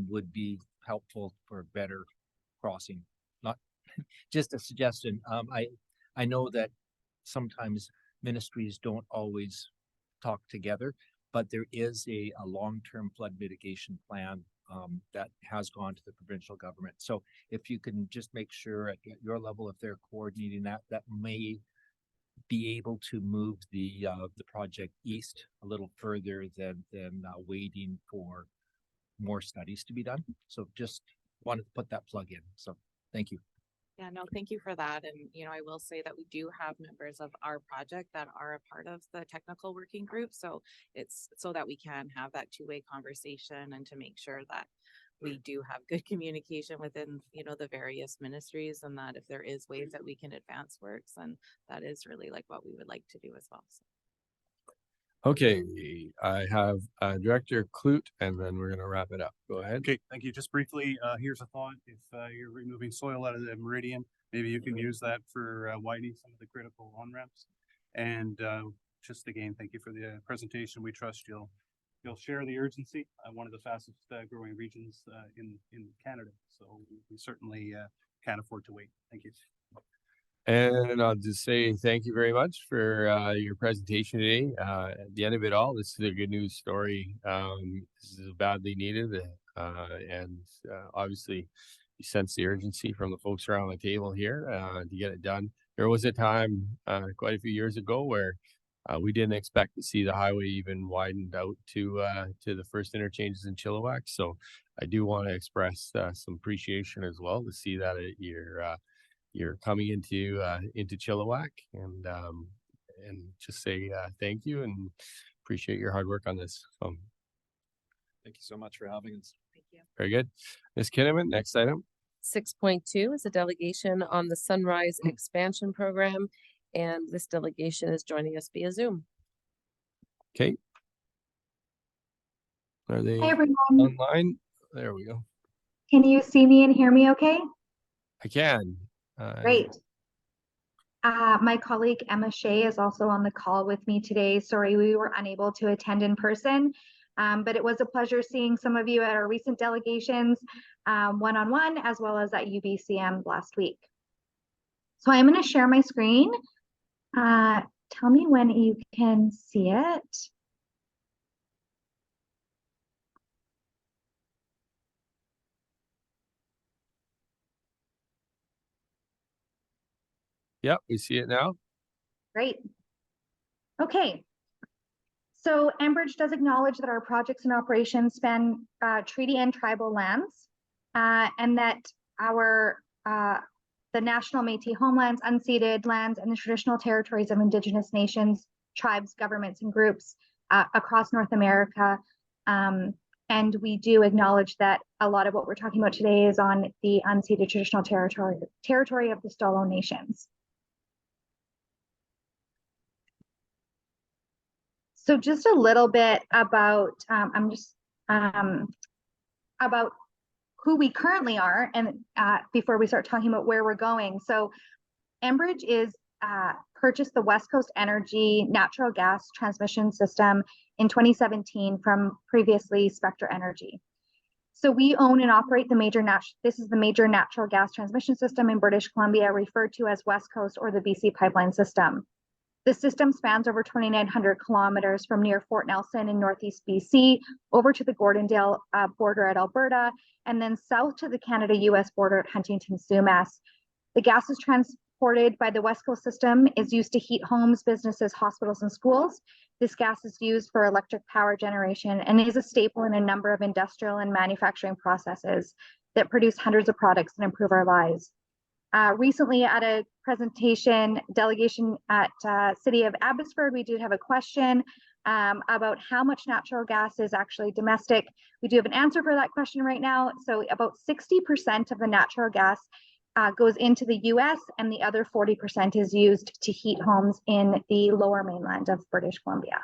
would be helpful for better crossing. Not just a suggestion. I know that sometimes ministries don't always talk together, but there is a long-term flood mitigation plan that has gone to the provincial government. So if you can just make sure at your level, if they're coordinating that, that may be able to move the project east a little further than waiting for more studies to be done. So just wanted to put that plug in. So thank you. Yeah, no, thank you for that. And, you know, I will say that we do have members of our project that are a part of the technical working group. So it's so that we can have that two-way conversation and to make sure that we do have good communication within, you know, the various ministries, and that if there is ways that we can advance works, and that is really like what we would like to do as well. So. Okay, I have Director Clute, and then we're gonna wrap it up. Go ahead. Okay, thank you. Just briefly, here's a thought. If you're removing soil out of the meridian, maybe you can use that for widening some of the critical on-ramps. And just again, thank you for the presentation. We trust you'll share the urgency. One of the fastest growing regions in Canada. So we certainly can't afford to wait. Thank you. And I'll just say thank you very much for your presentation today. At the end of it all, this is a good news story. This is badly needed, and obviously you sense the urgency from the folks around the table here to get it done. There was a time quite a few years ago where we didn't expect to see the highway even widened out to the first interchanges in Chilliwack. So I do want to express some appreciation as well to see that you're coming into Chilliwack, and just say thank you and appreciate your hard work on this. So Thank you so much for having us. Thank you. very good. Ms. Kinnaman, next item. 6.2 is a delegation on the Sunrise Expansion Program, and this delegation is joining us via Zoom. Okay. Are they Hi, everyone. online? There we go. Can you see me and hear me okay? I can. Great. My colleague Emma Shea is also on the call with me today. Sorry, we were unable to attend in person, but it was a pleasure seeing some of you at our recent delegations, one-on-one, as well as at UBCM last week. So I'm going to share my screen. Tell me when you can see it. Yep, we see it now. Great. Okay. So Enbridge does acknowledge that our projects and operations span treaty and tribal lands, and that our the national Métis homelands, unceded lands, and the traditional territories of Indigenous nations, tribes, governments, and groups across North America. And we do acknowledge that a lot of what we're talking about today is on the unceded traditional territory of the Stalo nations. So just a little bit about about who we currently are, and before we start talking about where we're going. So Enbridge is purchased the West Coast Energy natural gas transmission system in 2017 from previously Spectra Energy. So we own and operate this is the major natural gas transmission system in British Columbia, referred to as West Coast or the BC Pipeline System. The system spans over 2,900 kilometers from near Fort Nelson in Northeast BC over to the Gordondale border at Alberta, and then south to the Canada-US border at Huntington, Sumas. The gas is transported by the West Coast system, is used to heat homes, businesses, hospitals, and schools. This gas is used for electric power generation and is a staple in a number of industrial and manufacturing processes that produce hundreds of products and improve our lives. Recently at a delegation at City of Abbotsford, we did have a question about how much natural gas is actually domestic. We do have an answer for that question right now. So about 60% of the natural gas goes into the US, and the other 40% is used to heat homes in the lower mainland of British Columbia.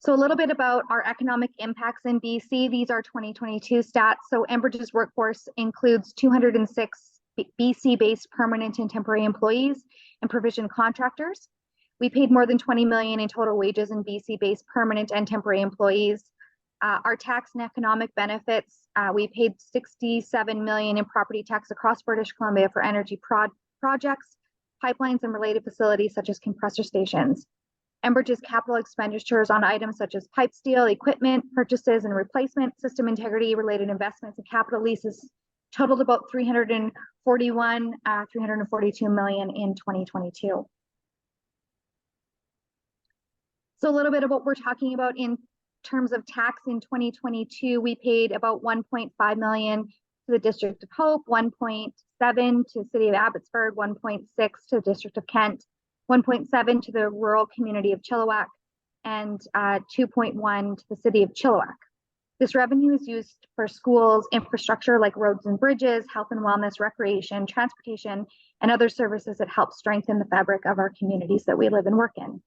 So a little bit about our economic impacts in BC. These are 2022 stats. So Enbridge's workforce includes 206 BC-based permanent and temporary employees and provision contractors. We paid more than $20 million in total wages in BC-based permanent and temporary employees. Our tax and economic benefits, we paid $67 million in property tax across British Columbia for energy projects, pipelines, and related facilities such as compressor stations. Enbridge's capital expenditures on items such as pipe steel, equipment, purchases and replacement, system integrity related investments, and capital leases totaled about $342 million in 2022. So a little bit of what we're talking about in terms of tax in 2022, we paid about $1.5 million to the District of Hope, 1.7 to City of Abbotsford, 1.6 to the District of Kent, 1.7 to the rural community of Chilliwack, and 2.1 to the city of Chilliwack. This revenue is used for schools, infrastructure like roads and bridges, health and wellness, recreation, transportation, and other services that help strengthen the fabric of our communities that we live and work in.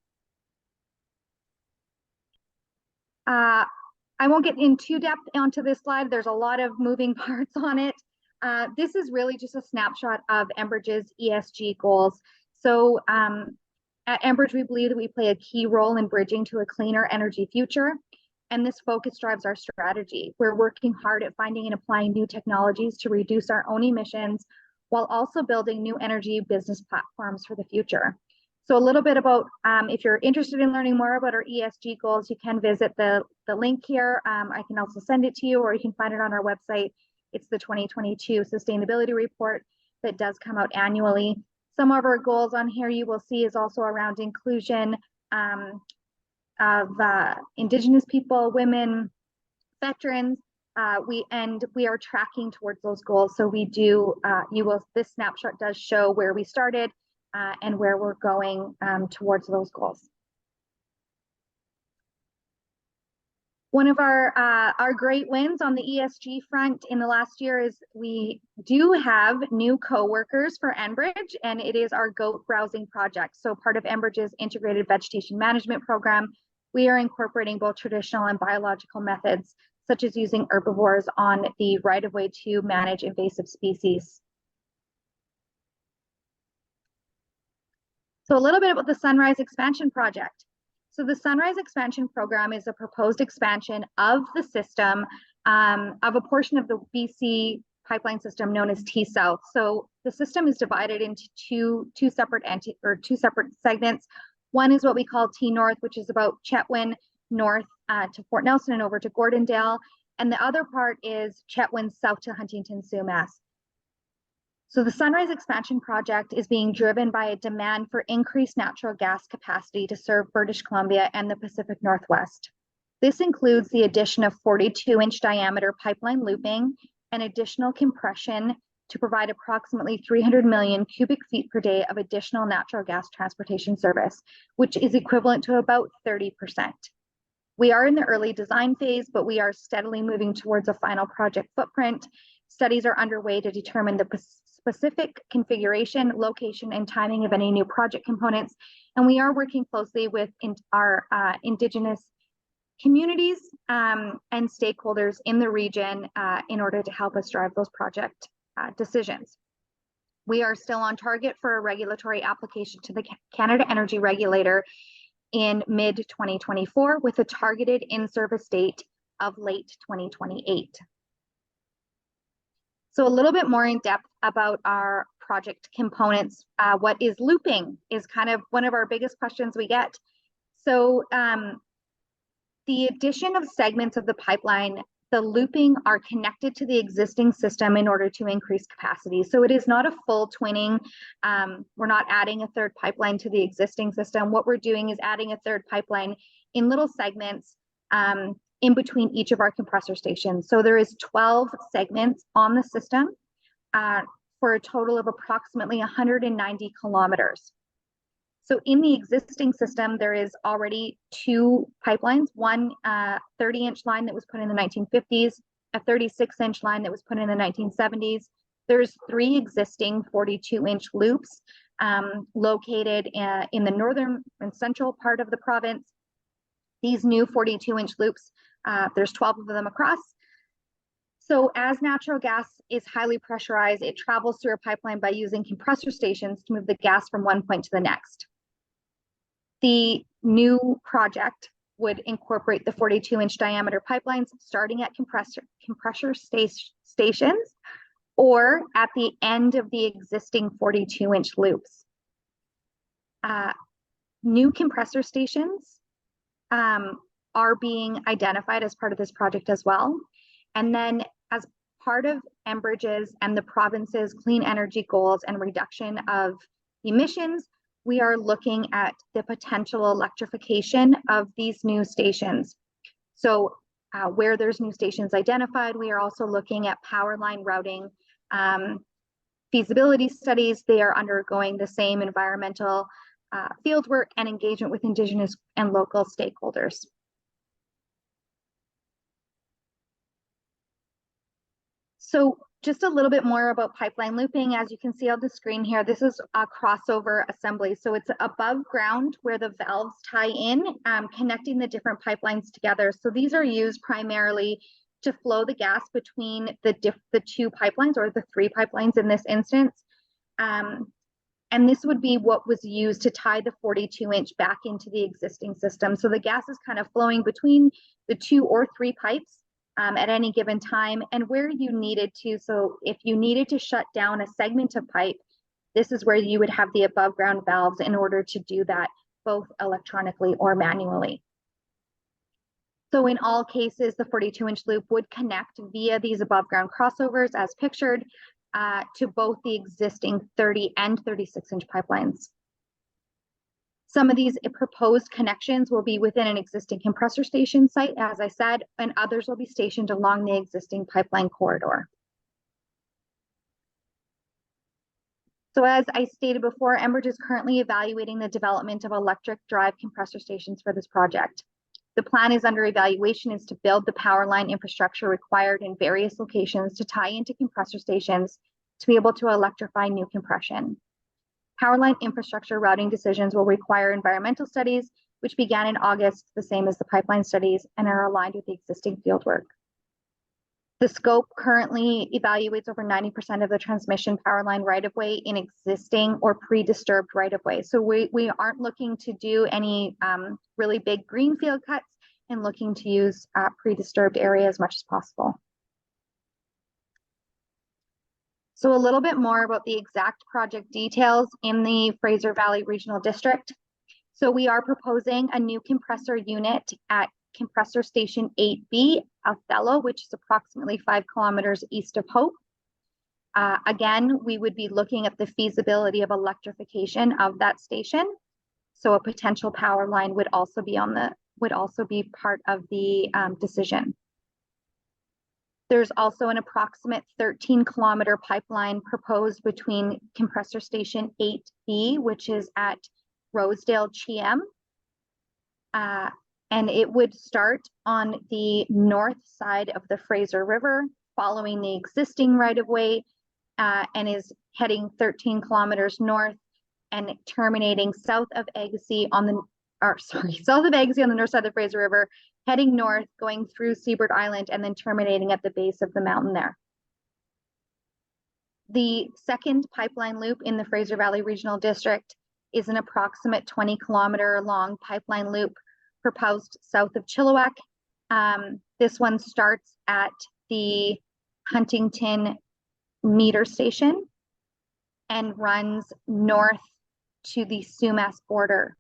I won't get in too depth onto this slide. There's a lot of moving parts on it. This is really just a snapshot of Enbridge's ESG goals. So at Enbridge, we believe that we play a key role in bridging to a cleaner energy future, and this focus drives our strategy. We're working hard at finding and applying new technologies to reduce our own emissions while also building new energy business platforms for the future. So a little bit about, if you're interested in learning more about our ESG goals, you can visit the link here. I can also send it to you, or you can find it on our website. It's the 2022 Sustainability Report that does come out annually. Some of our goals on here you will see is also around inclusion of Indigenous people, women, veterans. We are tracking towards those goals. So we do, this snapshot does show where we started and where we're going towards those goals. One of our great wins on the ESG front in the last year is we do have new co-workers for Enbridge, and it is our goat browsing project. So part of Enbridge's integrated vegetation management program, we are incorporating both traditional and biological methods, such as using herbivores on the right-of-way to manage invasive species. So a little bit about the Sunrise Expansion Project. So the Sunrise Expansion Program is a proposed expansion of the system, of a portion of the BC pipeline system known as T-South. So the system is divided into two separate segments. One is what we call T-North, which is about Chetwynd north to Fort Nelson and over to Gordondale. And the other part is Chetwynd south to Huntington-Sumas. So the Sunrise Expansion Project is being driven by a demand for increased natural gas capacity to serve British Columbia and the Pacific Northwest. This includes the addition of 42-inch diameter pipeline looping and additional compression to provide approximately 300 million cubic feet per day of additional natural gas transportation service, which is equivalent to about 30%. We are in the early design phase, but we are steadily moving towards a final project footprint. Studies are underway to determine the specific configuration, location, and timing of any new project components. And we are working closely with our Indigenous communities and stakeholders in the region in order to help us drive those project decisions. We are still on target for a regulatory application to the Canada Energy Regulator in mid-2024 with a targeted in-service date of late 2028. So a little bit more in depth about our project components. What is looping is kind of one of our biggest questions we get. So the addition of segments of the pipeline, the looping are connected to the existing system in order to increase capacity. So it is not a full twinning. We're not adding a third pipeline to the existing system. What we're doing is adding a third pipeline in little segments in between each of our compressor stations. So there is 12 segments on the system for a total of approximately 190 kilometers. So in the existing system, there is already 2 pipelines, one 30-inch line that was put in the 1950s, a 36-inch line that was put in the 1970s. There's 3 existing 42-inch loops located in the northern and central part of the province. These new 42-inch loops, there's 12 of them across. So as natural gas is highly pressurized, it travels through a pipeline by using compressor stations to move the gas from one point to the next. The new project would incorporate the 42-inch diameter pipelines starting at compressor stations or at the end of the existing 42-inch loops. New compressor stations are being identified as part of this project as well. And then as part of Enbridge's and the province's clean energy goals and reduction of emissions, we are looking at the potential electrification of these new stations. So where there's new stations identified, we are also looking at power line routing feasibility studies. They are undergoing the same environmental field work and engagement with Indigenous and local stakeholders. So just a little bit more about pipeline looping. As you can see on the screen here, this is a crossover assembly. So it's above ground where the valves tie in, connecting the different pipelines together. So these are used primarily to flow the gas between the 2 pipelines, or the 3 pipelines in this instance. And this would be what was used to tie the 42-inch back into the existing system. So the gas is kind of flowing between the 2 or 3 pipes at any given time, and where you needed to. So if you needed to shut down a segment of pipe, this is where you would have the above ground valves in order to do that, both electronically or manually. So in all cases, the 42-inch loop would connect via these above ground crossovers as pictured to both the existing 30 and 36-inch pipelines. Some of these proposed connections will be within an existing compressor station site, as I said, and others will be stationed along the existing pipeline corridor. So as I stated before, Enbridge is currently evaluating the development of electric drive compressor stations for this project. The plan is under evaluation is to build the power line infrastructure required in various locations to tie into compressor stations to be able to electrify new compression. Power line infrastructure routing decisions will require environmental studies, which began in August, the same as the pipeline studies, and are aligned with the existing fieldwork. The scope currently evaluates over 90% of the transmission power line right-of-way in existing or pre-disturbed right-of-way. So we aren't looking to do any really big greenfield cuts and looking to use pre-disturbed area as much as possible. So a little bit more about the exact project details in the Fraser Valley Regional District. So we are proposing a new compressor unit at Compressor Station 8B, Othello, which is approximately 5 kilometers east of Hope. Again, we would be looking at the feasibility of electrification of that station. So a potential power line would also be part of the decision. There's also an approximate 13-kilometer pipeline proposed between Compressor Station 8B, which is at Rosedale Chiem. And it would start on the north side of the Fraser River, following the existing right-of-way, and is heading 13 kilometers north and terminating south of Agassiz on the north side of the Fraser River, heading north, going through Seabird Island, and then terminating at the base of the mountain there. The second pipeline loop in the Fraser Valley Regional District is an approximate 20-kilometer long pipeline loop proposed south of Chilliwack. This one starts at the Huntington meter station and runs north to the Sumas border.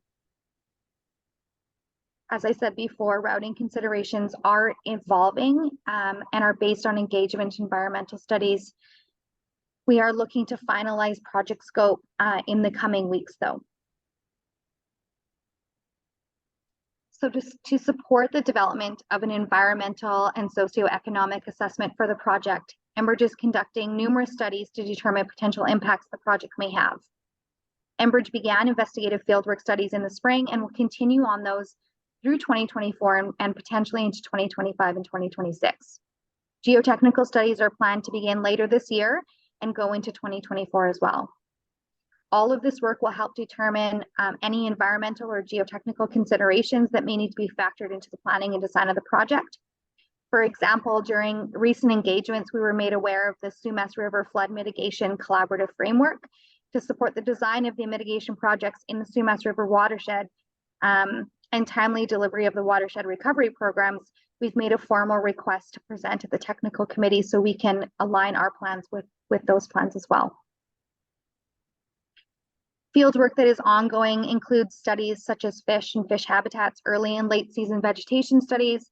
As I said before, routing considerations are evolving and are based on engagement environmental studies. We are looking to finalize project scope in the coming weeks, though. So to support the development of an environmental and socioeconomic assessment for the project, Enbridge is conducting numerous studies to determine potential impacts the project may have. Enbridge began investigative fieldwork studies in the spring and will continue on those through 2024 and potentially into 2025 and 2026. Geotechnical studies are planned to begin later this year and go into 2024 as well. All of this work will help determine any environmental or geotechnical considerations that may need to be factored into the planning and design of the project. For example, during recent engagements, we were made aware of the Sumas River Flood Mitigation Collaborative Framework to support the design of the mitigation projects in the Sumas River watershed and timely delivery of the watershed recovery programs. We've made a formal request to present at the technical committee so we can align our plans with those plans as well. Field work that is ongoing includes studies such as fish and fish habitats, early and late season vegetation studies,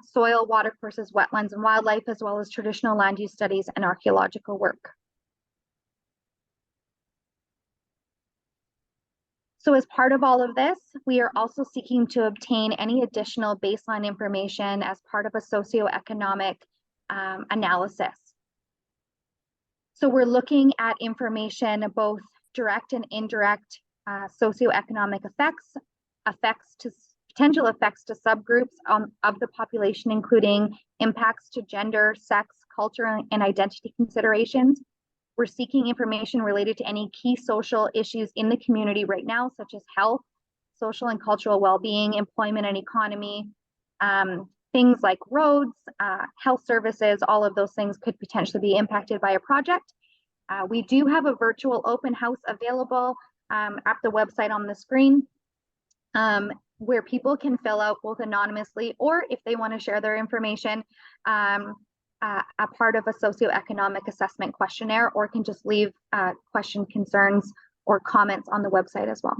soil, water courses, wetlands, and wildlife, as well as traditional land use studies and archaeological work. So as part of all of this, we are also seeking to obtain any additional baseline information as part of a socioeconomic analysis. So we're looking at information, both direct and indirect socioeconomic potential effects to subgroups of the population, including impacts to gender, sex, culture, and identity considerations. We're seeking information related to any key social issues in the community right now, such as health, social and cultural well-being, employment and economy, things like roads, health services. All of those things could potentially be impacted by a project. We do have a virtual open house available at the website on the screen, where people can fill out both anonymously or, if they want to share their information, a part of a socioeconomic assessment questionnaire, or can just leave question, concerns, or comments on the website as well.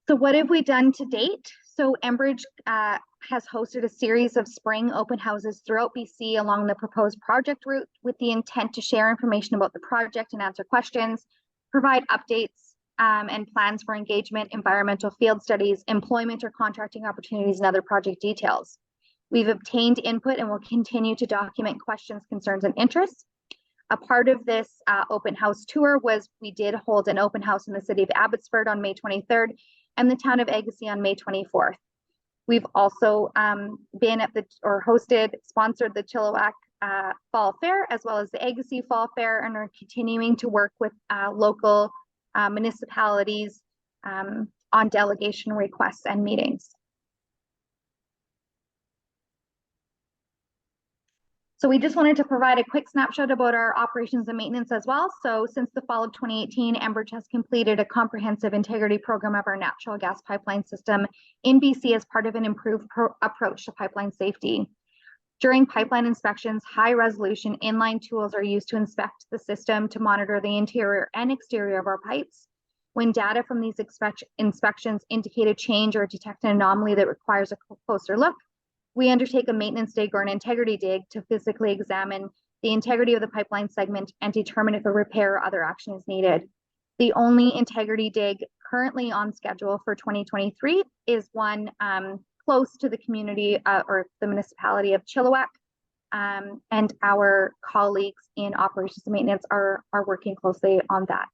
So what have we done to date? So Enbridge has hosted a series of spring open houses throughout BC along the proposed project route, with the intent to share information about the project and answer questions, provide updates and plans for engagement, environmental field studies, employment or contracting opportunities, and other project details. We've obtained input and will continue to document questions, concerns, and interests. A part of this open house tour was we did hold an open house in the city of Abbotsford on May 23rd and the town of Agassiz on May 24th. We've also sponsored the Chilliwack Fall Fair, as well as the Agassiz Fall Fair, and are continuing to work with local municipalities on delegation requests and meetings. So we just wanted to provide a quick snapshot about our operations and maintenance as well. So since the fall of 2018, Enbridge has completed a comprehensive integrity program of our natural gas pipeline system in BC as part of an improved approach to pipeline safety. During pipeline inspections, high-resolution inline tools are used to inspect the system to monitor the interior and exterior of our pipes. When data from these inspections indicate a change or detect an anomaly that requires a closer look, we undertake a maintenance dig or an integrity dig to physically examine the integrity of the pipeline segment and determine if a repair or other action is needed. The only integrity dig currently on schedule for 2023 is one close to the community or the municipality of Chilliwack. And our colleagues in operations and maintenance are working closely on that.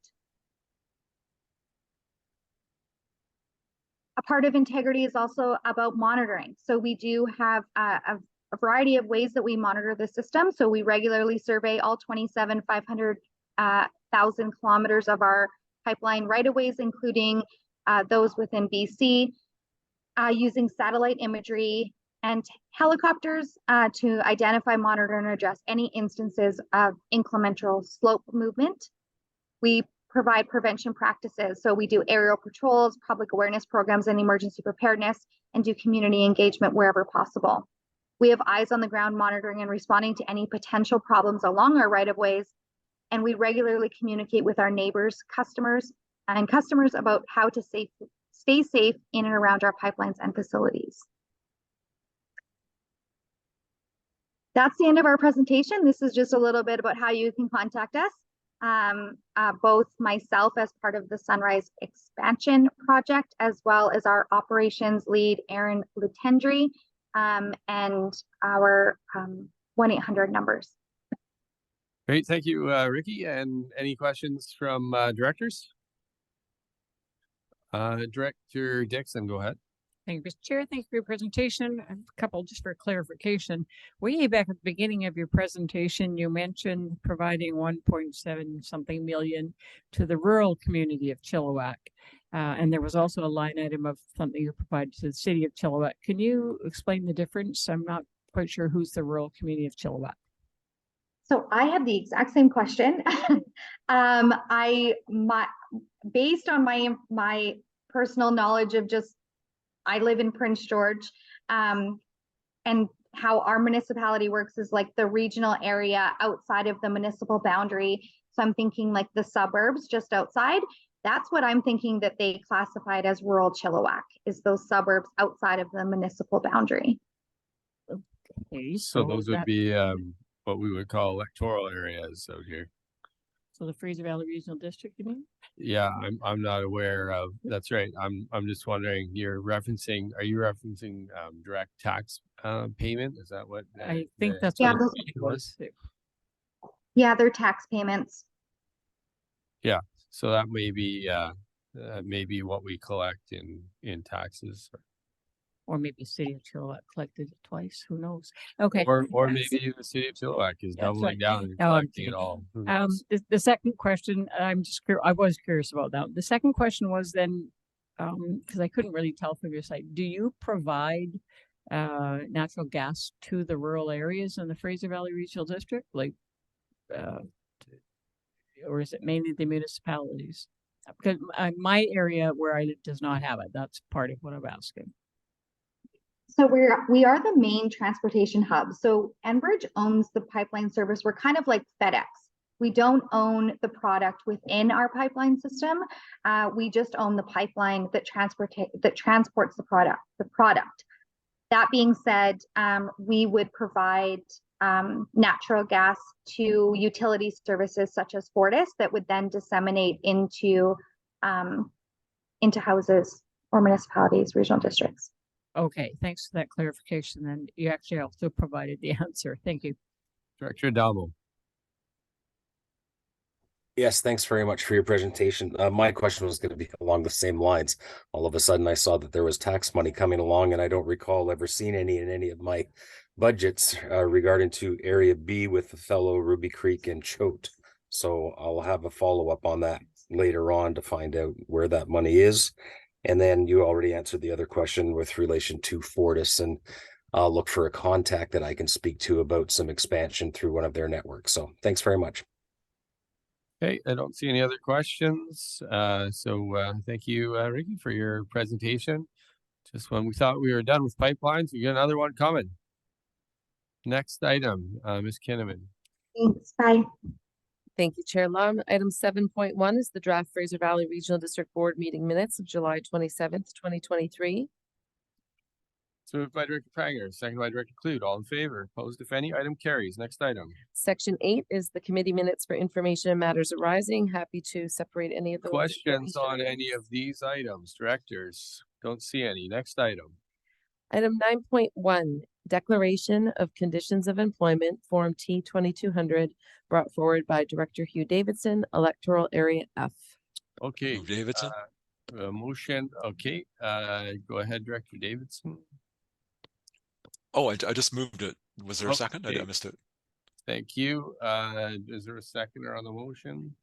A part of integrity is also about monitoring. So we do have a variety of ways that we monitor the system. So we regularly survey all 500,000 kilometers of our pipeline right-of-ways, including those within BC, using satellite imagery and helicopters to identify, monitor, and address any instances of incremental slope movement. We provide prevention practices. So we do aerial patrols, public awareness programs, and emergency preparedness, and do community engagement wherever possible. We have eyes on the ground monitoring and responding to any potential problems along our right-of-ways, and we regularly communicate with our neighbors, customers about how to stay safe in and around our pipelines and facilities. That's the end of our presentation. This is just a little bit about how you can contact us. Both myself as part of the Sunrise Expansion Project, as well as our operations lead, Aaron Lutendry, and our 1-800 numbers. Great, thank you, Ricky. And any questions from directors? Director Dixon, go ahead. Thank you, Mr. Chair. Thank you for your presentation. A couple just for clarification. Way back at the beginning of your presentation, you mentioned providing 1.7 something million to the rural community of Chilliwack. And there was also a line item of something you provided to the city of Chilliwack. Can you explain the difference? I'm not quite sure who's the rural community of Chilliwack. So I have the exact same question. Based on my personal knowledge of I live in Prince George, and how our municipality works is like the regional area outside of the municipal boundary. So I'm thinking like the suburbs just outside. That's what I'm thinking that they classified as rural Chilliwack, is those suburbs outside of the municipal boundary. Okay, So those would be what we would call electoral areas out here. So the Fraser Valley Regional District, you mean? Yeah, I'm not aware of. That's right. I'm just wondering. Are you referencing direct tax payment? Is that what? I think that's what it was. Yeah, they're tax payments. Yeah, so that may be what we collect in taxes. Or maybe City of Chilliwack collected it twice. Who knows? Okay. Or maybe the City of Chilliwack is doubling down and collecting it all. The second question, I was curious about that. The second question was then, because I couldn't really tell from your site, do you provide natural gas to the rural areas in the Fraser Valley Regional District, or is it mainly the municipalities? Because my area where I live does not have it. That's part of what I'm asking. So we are the main transportation hub. So Enbridge owns the pipeline service. We're kind of like FedEx. We don't own the product within our pipeline system. We just own the pipeline that transports the product. That being said, we would provide natural gas to utility services such as Fortis that would then disseminate into houses or municipalities, regional districts. Okay, thanks for that clarification. And you actually also provided the answer. Thank you. Director Dalmo. Yes, thanks very much for your presentation. My question was going to be along the same lines. All of a sudden, I saw that there was tax money coming along, and I don't recall ever seeing any in any of my budgets regarding to Area B with Othello, Ruby Creek, and Choate. So I'll have a follow-up on that later on to find out where that money is. And then you already answered the other question with relation to Fortis, and I'll look for a contact that I can speak to about some expansion through one of their networks. So thanks very much. Okay, I don't see any other questions. Thank you, Ricky, for your presentation. Just when we thought we were done with pipelines, we got another one coming. Next item, Ms. Kinnaman. Thanks, bye. Thank you, Chair Lum. Item 7.1 is the draft Fraser Valley Regional District Board meeting minutes of July 27th, 2023. So moved by Director Pranger, second by Director Clute. All in favor? Opposed, if any? Item carries. Next item. Section 8 is the committee minutes for information and matters arising. Happy to separate any of those. Questions on any of these items? Directors? Don't see any. Next item. Item 9.1, declaration of conditions of employment, Form T2200, brought forward by Director Hugh Davidson, Electoral Area F. Okay. Davidson. Motion. Okay. Go ahead, Director Davidson. Oh, I just moved it. Was there a second? Okay. I missed it. Thank you. Is there a seconder on the motion?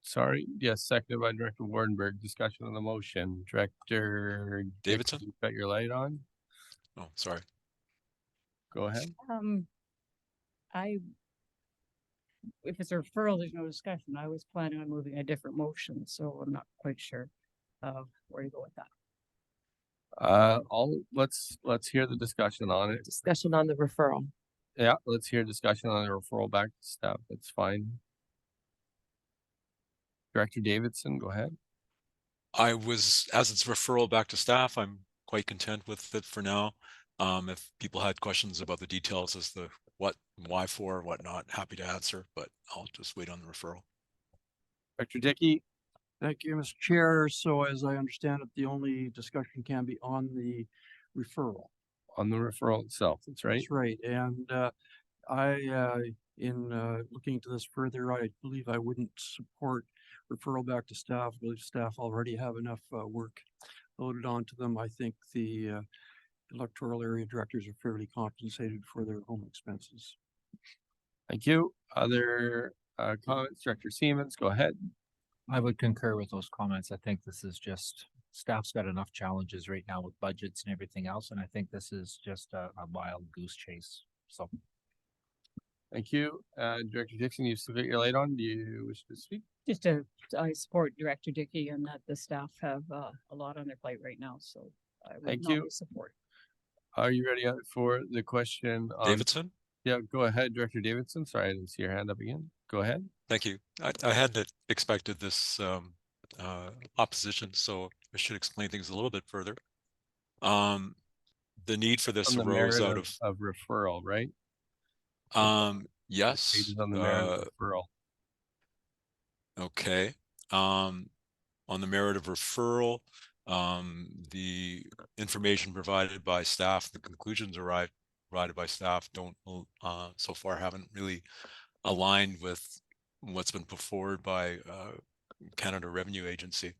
Sorry. Yes, seconded by Director Wardenberg. Discussion on the motion. Director Davidson, you've got your light on. Oh, sorry. Go ahead. If it's a referral, there's no discussion. I was planning on moving a different motion, so I'm not quite sure where to go with that. Let's hear the discussion on it. Discussion on the referral. Yeah, let's hear discussion on the referral back to staff. That's fine. Director Davidson, go ahead. As it's referral back to staff, I'm quite content with it for now. If people had questions about the details as to what, why for, whatnot, happy to answer, but I'll just wait on the referral. Director Dickey. Thank you, Mr. Chair. So as I understand it, the only discussion can be on the referral. On the referral itself, that's right. That's right. And in looking into this further, I believe I wouldn't support referral back to staff. I believe staff already have enough work loaded onto them. I think the electoral area directors are fairly compensated for their home expenses. Thank you. Other comments? Director Siemens, go ahead. I would concur with those comments. I think this is just, staff's got enough challenges right now with budgets and everything else, and I think this is just a wild goose chase. So. Thank you. Director Dixon, you've still got your light on. Do you wish to speak? I support Director Dickey and that the staff have a lot on their plate right now, so I would Thank not you. be support. Are you ready for the question on Davidson? Yeah, go ahead, Director Davidson. Sorry, I didn't see your hand up again. Go ahead. Thank you. I hadn't expected this opposition, so I should explain things a little bit further. The need for this arose out of referral, right? Yes. On the merit of referral. Okay. On the merit of referral, the information provided by staff, the conclusions provided by staff don't so far haven't really aligned with what's been put forward by Canada Revenue Agency.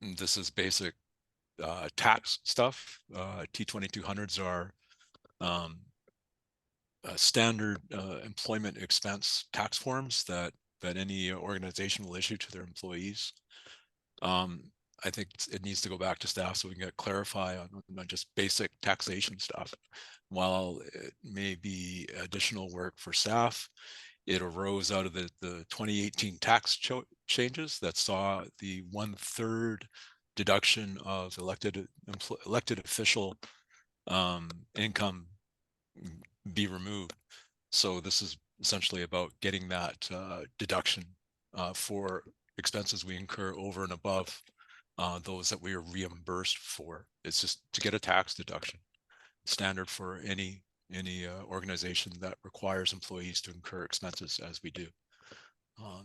This is basic tax stuff. T2200s are standard employment expense tax forms that any organization will issue to their employees. I think it needs to go back to staff so we can get clarify on not just basic taxation stuff. While it may be additional work for staff, it arose out of the 2018 tax changes that saw the 1/3 deduction of elected official income be removed. So this is essentially about getting that deduction for expenses we incur over and above those that we are reimbursed for. It's just to get a tax deduction, standard for any organization that requires employees to incur expenses as we do.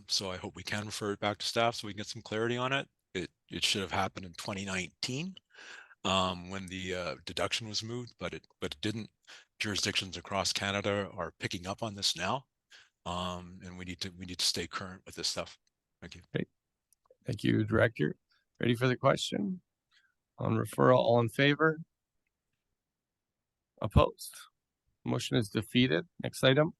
So I hope we can refer it back to staff so we can get some clarity on it. It should have happened in 2019 when the deduction was moved, but it didn't. Jurisdictions across Canada are picking up on this now, and we need to stay current with this stuff. Thank you. Okay. Thank you, Director. Ready for the question? On referral, all in favor? Opposed? Motion is defeated. Next item.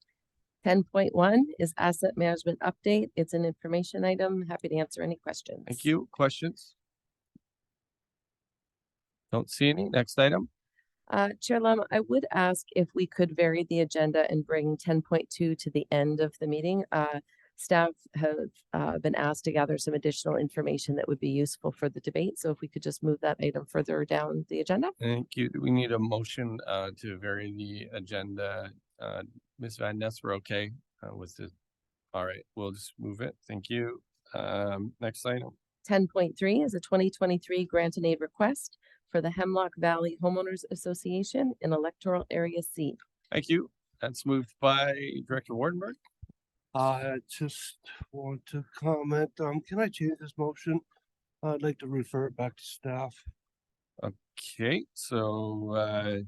10.1 is asset management update. It's an information item. Happy to answer any questions. Thank you. Questions? Don't see any. Next item. Chair Lum, I would ask if we could vary the agenda and bring 10.2 to the end of the meeting. Staff have been asked to gather some additional information that would be useful for the debate. So if we could just move that item further down the agenda. Thank you. Do we need a motion to vary the agenda? Ms. Van Ness, we're okay with the, all right, we'll just move it. Thank you. Next item. 10.3 is a 2023 grant and aid request for the Hemlock Valley Homeowners Association in Electoral Area C. Thank you. That's moved by Director Wardenberg. I just want to comment, can I change this motion? I'd like to refer it back to staff. Okay, so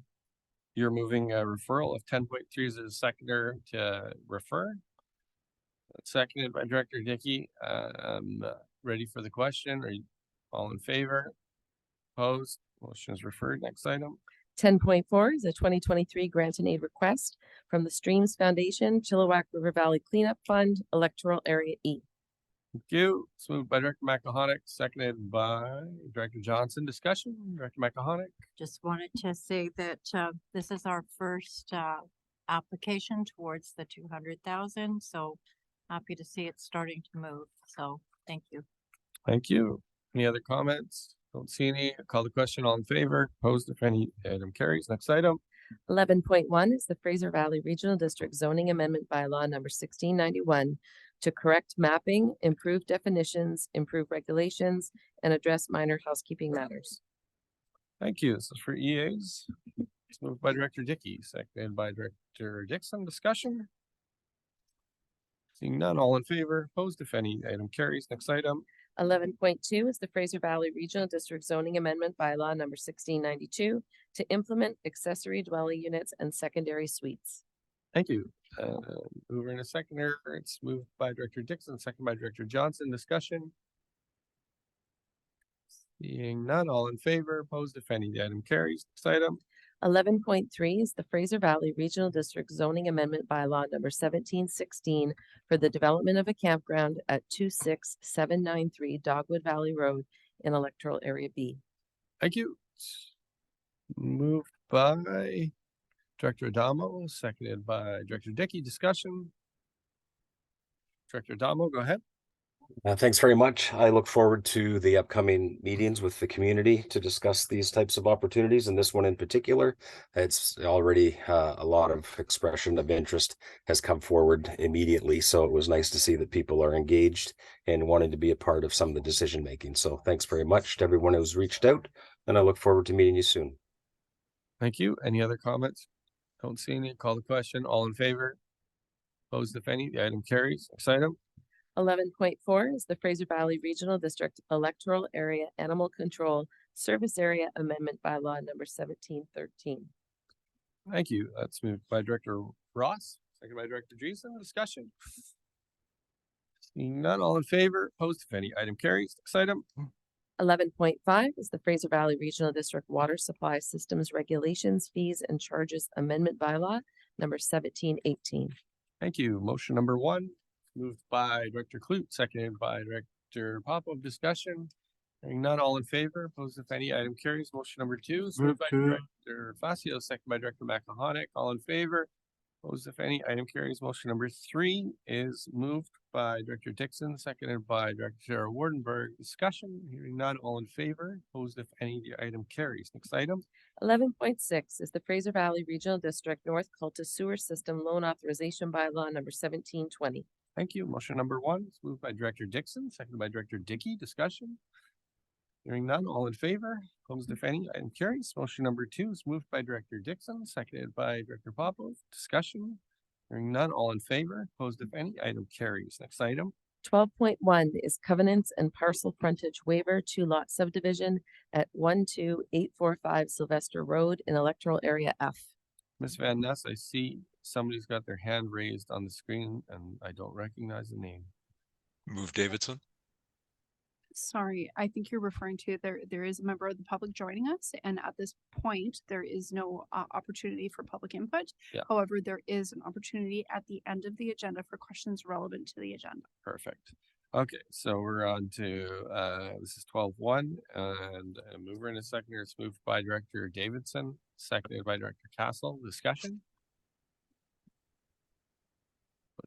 you're moving a referral of 10.3 as a seconder to refer. Seconded by Director Dickey. Ready for the question? Are you all in favor? Opposed? Motion is referred. Next item. 10.4 is a 2023 grant and aid request from the Streams Foundation, Chilliwack River Valley Cleanup Fund, Electoral Area E. Thank you. It's moved by Director McElhonick, seconded by Director Johnson. Discussion, Director McElhonick. Just wanted to say that this is our first application towards the 200,000. So happy to see it starting to move. So thank you. Thank you. Any other comments? Don't see any. I'll call the question. All in favor? Opposed? If any, item carries. Next item. 11.1 is the Fraser Valley Regional District Zoning Amendment Bylaw number 1691 to correct mapping, improve definitions, improve regulations, and address minor housekeeping matters. Thank you. This is for EAs. It's moved by Director Dickey, seconded by Director Dixon. Discussion. Seeing none, all in favor? Opposed? If any, item carries. Next item. 11.2 is the Fraser Valley Regional District Zoning Amendment Bylaw number 1692 to implement accessory dwelling units and secondary suites. Thank you. Mover and a seconder. It's moved by Director Dixon, second by Director Johnson. Discussion. Seeing none, all in favor? Opposed? If any, the item carries. Next item. 11.3 is the Fraser Valley Regional District Zoning Amendment Bylaw number 1716 for the development of a campground at 26793 Dogwood Valley Road in Electoral Area B. Thank you. Moved by Director Adamo, seconded by Director Dickey. Discussion. Director Adamo, go ahead. Thanks very much. I look forward to the upcoming meetings with the community to discuss these types of opportunities, and this one in particular. It's already a lot of expression of interest has come forward immediately, so it was nice to see that people are engaged and wanting to be a part of some of the decision making. So thanks very much to everyone who's reached out, and I look forward to meeting you soon. Thank you. Any other comments? Don't see any. Call the question. All in favor? Opposed, if any, the item carries. Next item. 11.4 is the Fraser Valley Regional District Electoral Area Animal Control Service Area Amendment Bylaw number 1713. Thank you. That's moved by Director Ross, second by Director Jason. Discussion. Seeing none, all in favor? Opposed, if any, item carries. Next item. 11.5 is the Fraser Valley Regional District Water Supply Systems Regulations, Fees, and Charges Amendment Bylaw number 1718. Thank you. Motion number 1, moved by Director Clute, seconded by Director Popov. Discussion. Hearing none, all in favor? Opposed, if any, item carries. Motion number 2 is moved by Director Facio, seconded by Director McElhonick. All in favor? Opposed, if any, item carries. Motion number 3 is moved by Director Dixon, seconded by Director Wardenberg. Discussion. Hearing none, all in favor? Opposed, if any, the item carries. Next item. 11.6 is the Fraser Valley Regional District North Cultus Sewer System Loan Authorization Bylaw number 1720. Thank you. Motion number 1 is moved by Director Dixon, seconded by Director Dickey. Discussion. Hearing none, all in favor? Opposed, if any, item carries. Motion number 2 is moved by Director Dixon, seconded by Director Popov. Discussion. Hearing none, all in favor? Opposed, if any, item carries. Next item. 12.1 is Covenants and Parcel Frontage Waiver 2-lot subdivision at 12845 Sylvester Road in Electoral Area F. Ms. Van Ness, I see somebody's got their hand raised on the screen and I don't recognize the name. Move Davidson. Sorry, I think you're referring to there is a member of the public joining us, and at this point, there is no opportunity for public input. Yeah. However, there is an opportunity at the end of the agenda for questions relevant to the agenda. Perfect. Okay, so we're on to this is 12-1 and a mover and a seconder. It's moved by Director Davidson, seconded by Director Castle. Discussion.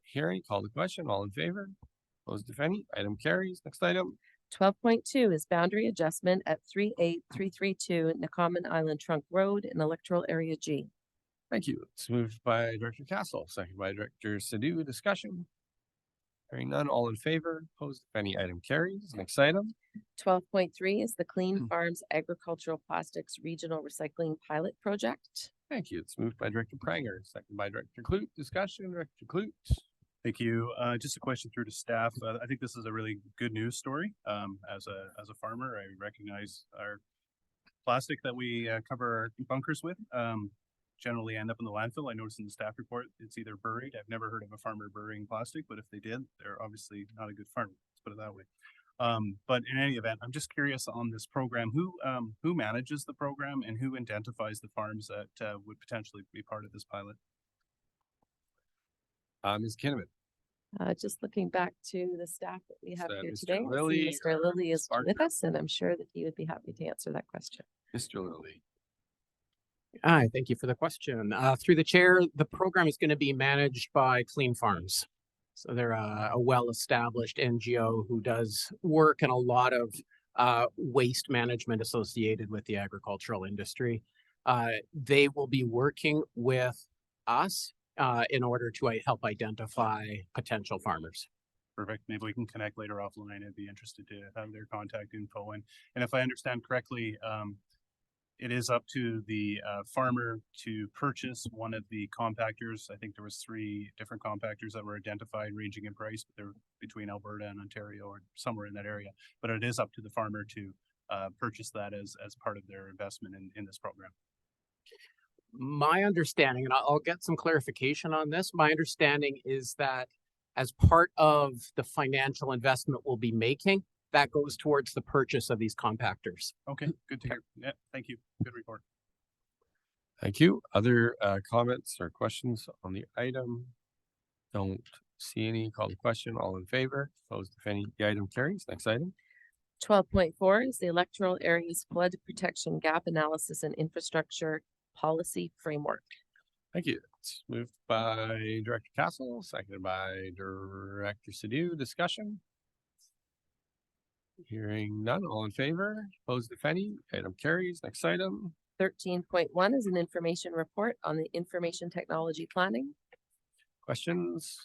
Hearing, call the question. All in favor? Opposed, if any. Item carries. Next item. 12.2 is boundary adjustment at 38332 Nakaman Island Trunk Road in electoral area G. Thank you. It's moved by Director Castle, seconded by Director Sadhu. Discussion. Hearing none, all in favor, opposed, if any. Item carries. Next item. 12.3 is the Clean Farms Agricultural Plastics Regional Recycling Pilot Project. Thank you. It's moved by Director Pranger, seconded by Director Clute. Discussion, Director Clute. Thank you. Just a question through to staff. I think this is a really good news story. As a farmer, I recognize our plastic that we cover our bunkers with generally end up in the landfill. I noticed in the staff report it's either buried. I've never heard of a farmer burying plastic, but if they did, they're obviously not a good farmer. Let's put it that way. But in any event, I'm just curious on this program, who manages the program and who identifies the farms that would potentially be part of this pilot? Ms. Kinnaman. Just looking back to the staff that we have here Mr. today, I see Lilly Mr. or Lilly is Sparker? with us, and I'm sure that he would be happy to answer that question. Mr. Lilly. Hi, thank you for the question. Through the chair, the program is going to be managed by Clean Farms. So they're a well-established NGO who does work in a lot of waste management associated with the agricultural industry. They will be working with us in order to help identify potential farmers. Perfect. Maybe we can connect later offline. I'd be interested to have their contact info. And if I understand correctly, it is up to the farmer to purchase one of the compactors. I think there was 3 different compactors that were identified ranging in price, but they're between Alberta and Ontario or somewhere in that area. But it is up to the farmer to purchase that as part of their investment in this program. My understanding, and I'll get some clarification on this, my understanding is that as part of the financial investment we'll be making, that goes towards the purchase of these compactors. Okay, good to hear. Yeah, thank you. Good report. Thank you. Other comments or questions on the item? Don't see any. Call the question. All in favor? Opposed, if any. The item carries. Next item. 12.4 is the electoral areas flood protection gap analysis and infrastructure policy framework. Thank you. It's moved by Director Castle, seconded by Director Sadhu. Discussion. Hearing none. All in favor? Opposed, if any. Item carries. Next item. 13.1 is an information report on the information technology planning. Questions?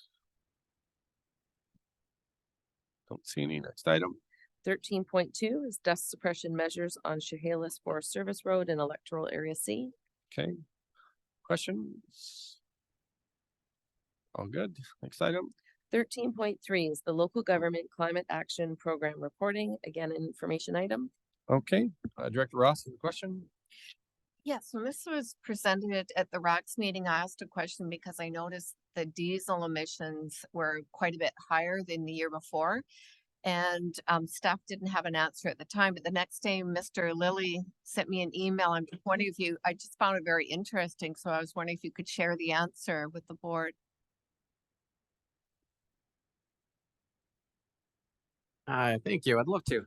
Don't see any. Next item. 13.2 is dust suppression measures on Chehalis Forest Service Road in electoral area C. Okay. Questions? All good. Next item. 13.3 is the local government climate action program reporting, again, an information item. Okay. Director Ross, has a question? Yes, when this was presented at the ROX meeting, I asked a question because I noticed the diesel emissions were quite a bit higher than the year before. And staff didn't have an answer at the time, but the next day, Mr. Lilly sent me an email. I'm just wondering if I just found it very interesting. So I was wondering if you could share the answer with the board. Thank you. I'd love to.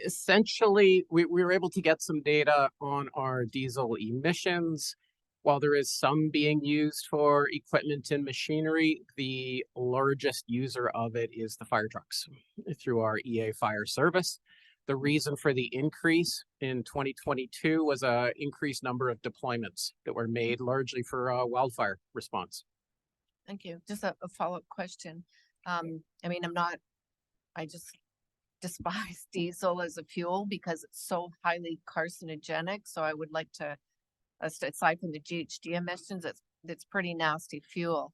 Essentially, we were able to get some data on our diesel emissions. While there is some being used for equipment and machinery, the largest user of it is the fire trucks through our EA Fire Service. The reason for the increase in 2022 was an increased number of deployments that were made largely for wildfire response. Thank you. Just a follow-up question. I mean, I just despise diesel as a fuel because it's so highly carcinogenic. So I would like to, aside from the GHG emissions, it's pretty nasty fuel.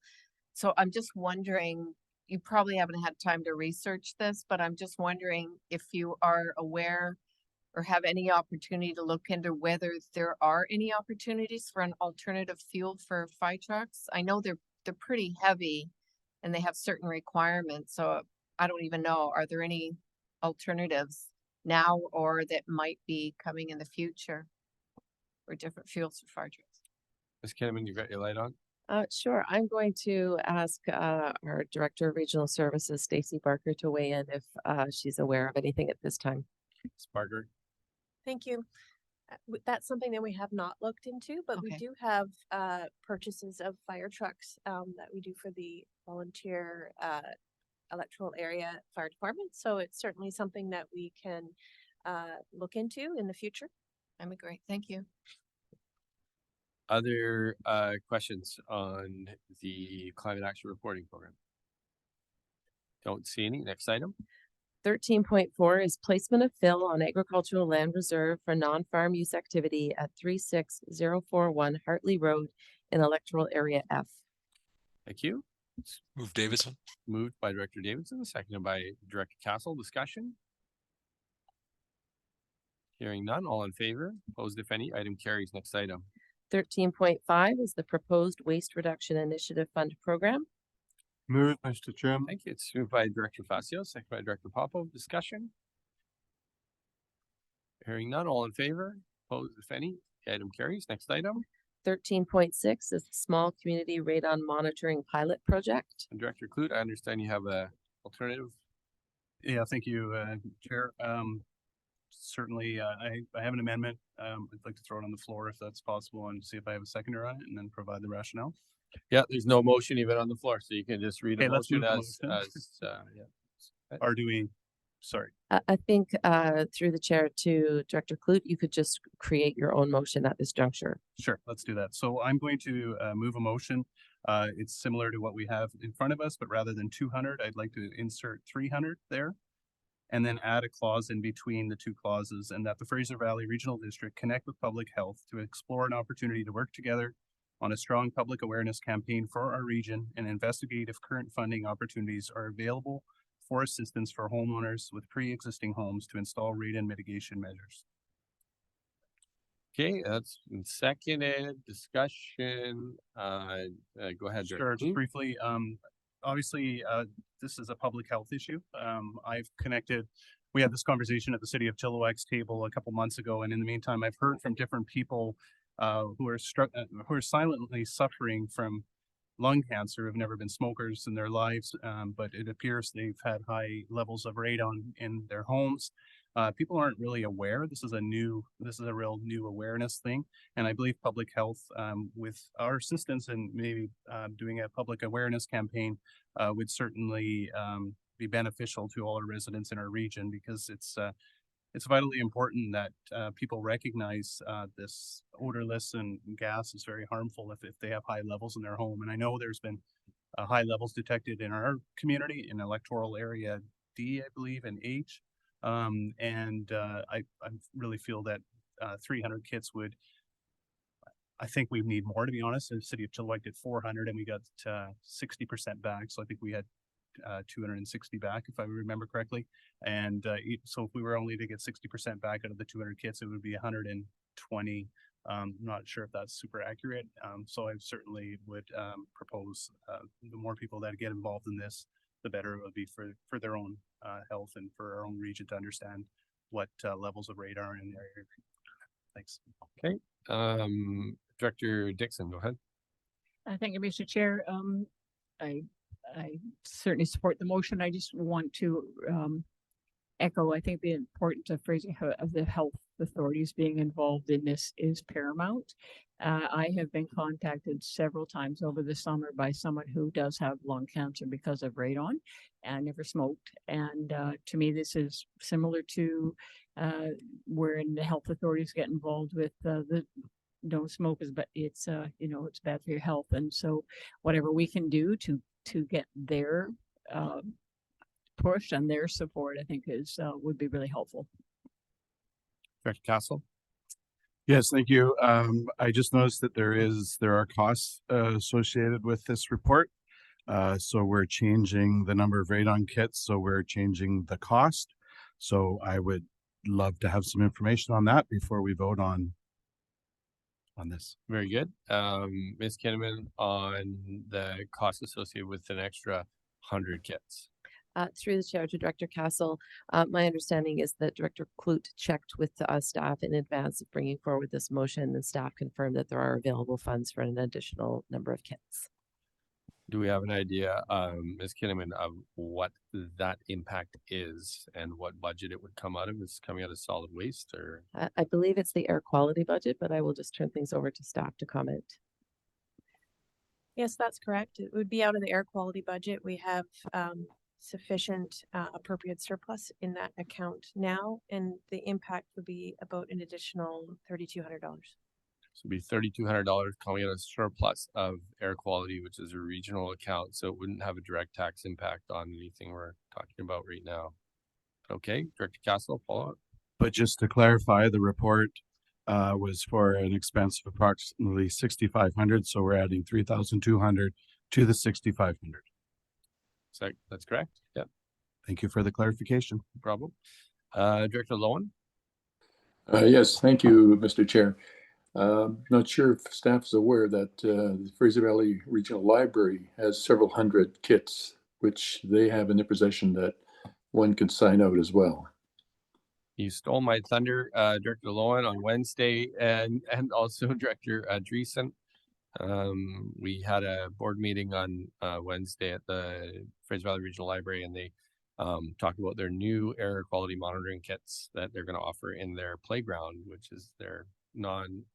So I'm just wondering, you probably haven't had time to research this, but I'm just wondering if you are aware or have any opportunity to look into whether there are any opportunities for an alternative fuel for fire trucks. I know they're pretty heavy and they have certain requirements. So I don't even know, are there any alternatives now or that might be coming in the future for different fuels for fire trucks. Ms. Kinnaman, you got your light on? Sure. I'm going to ask our Director of Regional Services, Stacy Barker, to weigh in if she's aware of anything at this time. Ms. Barker? Thank you. That's something that we have not looked into, but we Okay. do have purchases of fire trucks that we do for the volunteer electoral area fire department. So it's certainly something that we can look into in the future. That'd be great. Thank you. Other questions on the climate action reporting program? Don't see any. Next item. 13.4 is placement of fill on agricultural land reserve for non-farm use activity at 36041 Hartley Road in electoral area F. Thank you. Move Davidson. Moved by Director Davidson, seconded by Director Castle. Discussion? Hearing none. All in favor? Opposed, if any. Item carries. Next item. 13.5 is the proposed waste reduction initiative fund program. Move, Mr. Chairman. Thank you. It's moved by Director Facio, seconded by Director Popo. Discussion? Hearing none. All in favor? Opposed, if any. The item carries. Next item. 13.6 is the small community radon monitoring pilot project. And Director Clute, I understand you have a alternative. Yeah, thank you, Chair. Certainly, I have an amendment. I'd like to throw it on the floor if that's possible and see if I have a seconder on it and then provide the rationale. Yeah, there's no motion even on the floor, so you can just read a Okay, let's motion move the motion. yeah. Or do we, sorry. I think through the chair to Director Clute, you could just create your own motion at this juncture. Sure, let's do that. So I'm going to move a motion. It's similar to what we have in front of us, but rather than 200, I'd like to insert 300 there. And then add a clause in between the two clauses, and that the Fraser Valley Regional District connect with public health to explore an opportunity to work together on a strong public awareness campaign for our region and investigate if current funding opportunities are available for assistance for homeowners with pre-existing homes to install radon mitigation measures. Okay, that's been seconded. Discussion. Go ahead, Director Sure, just Clute. briefly, obviously, this is a public health issue. We had this conversation at the City of Chilliwack's table a couple months ago, and in the meantime, I've heard from different people who are silently suffering from lung cancer, have never been smokers in their lives, but it appears they've had high levels of radon in their homes. People aren't really aware. This is a real new awareness thing. And I believe public health, with our assistance and maybe doing a public awareness campaign, would certainly be beneficial to all our residents in our region, because it's vitally important that people recognize this odorless and gas is very harmful if they have high levels in their home. And I know there's been high levels detected in our community in electoral area D, I believe, and H. I really feel that 300 kits would, I think we need more, to be honest. The City of Chilliwack did 400 and we got 60% back. So I think we had 260 back, if I remember correctly. And so if we were only to get 60% back out of the 200 kits, it would be 120. I'm not sure if that's super accurate. So I certainly would propose the more people that get involved in this, the better it would be for their own health and for our own region to understand what levels of radon are in the area. Thanks. Okay. Director Dixon, go ahead. Thank you, Mr. Chair. I certainly support the motion. I just want to echo, I think the importance of the health authorities being involved in this is paramount. I have been contacted several times over the summer by someone who does have lung cancer because of radon and never smoked. And to me, this is similar to wherein the health authorities get involved with the don't smoke is, but it's it's bad for your health. And so whatever we can do to get their push and their support, I think is would be really helpful. Director Castle. Yes, thank you. I just noticed that there are costs associated with this report. So we're changing the number of radon kits, so we're changing the cost. So I would love to have some information on that before we vote on this. Very good. Ms. Kinnaman, on the cost associated with an extra 100 kits. Through the chair to Director Castle, my understanding is that Director Clute checked with staff in advance of bringing forward this motion, and staff confirmed that there are available funds for an additional number of kits. Do we have an idea, Ms. Kinnaman, of what that impact is and what budget it would come out of? Is it coming out of solid waste or? I believe it's the air quality budget, but I will just turn things over to staff to comment. Yes, that's correct. It would be out of the air quality budget. We have sufficient appropriate surplus in that account now, and the impact would be about an additional $3,200. So it'd be $3,200 coming out of surplus of air quality, which is a regional account. So it wouldn't have a direct tax impact on anything we're talking about right now. Okay, Director Castle, follow up. But just to clarify, the report was for an expense of approximately 6,500. So we're adding 3,200 to the 6,500. So that's correct. Yep. Thank you for the clarification. No problem. Director Lowen. Yes, thank you, Mr. Chair. Not sure if staff is aware that the Fraser Valley Regional Library has several hundred kits, which they have in their possession that one could sign out as well. You stole my thunder, Director Lowen, on Wednesday, and also Director Dreesen. We had a board meeting on Wednesday at the Fraser Valley Regional Library, and they talked about their new air quality monitoring kits that they're going to offer in their playground, which is their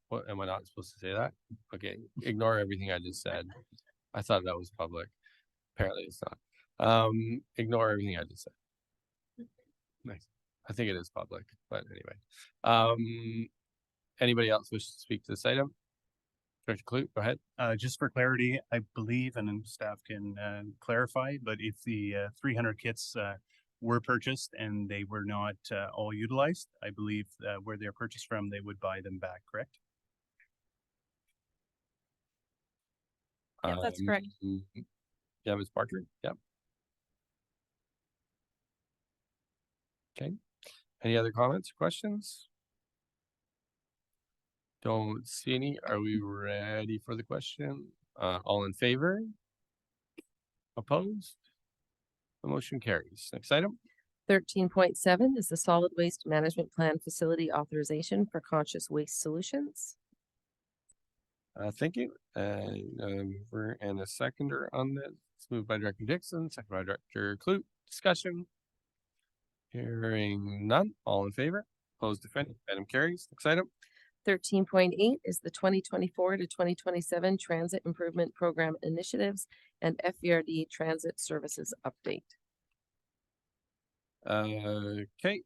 what am I not supposed to say that? Okay, ignore everything I just said. I thought that was public. Apparently it's not. Ignore everything I just said. Nice. I think it is public, but anyway. Anybody else wish to speak to this item? Director Clute, go ahead. Just for clarity, I believe, and then staff can clarify, but if the 300 kits were purchased and they were not all utilized, I believe where they're purchased from, they would buy them back, correct? Yeah, that's correct. Yeah, Ms. Parker. Yep. Okay. Any other comments or questions? Don't see any. Are we ready for the question? All in favor? Opposed? The motion carries. Next item. 13.7 is the Solid Waste Management Plan Facility Authorization for Conscious Waste Solutions. Thank you. We're in a seconder on this. It's moved by Director Dixon, second by Director Clute. Discussion. Hearing none. All in favor? Opposed? If any? Item carries. Next item. 13.8 is the 2024 to 2027 Transit Improvement Program Initiatives and FVRD Transit Services Update. Okay,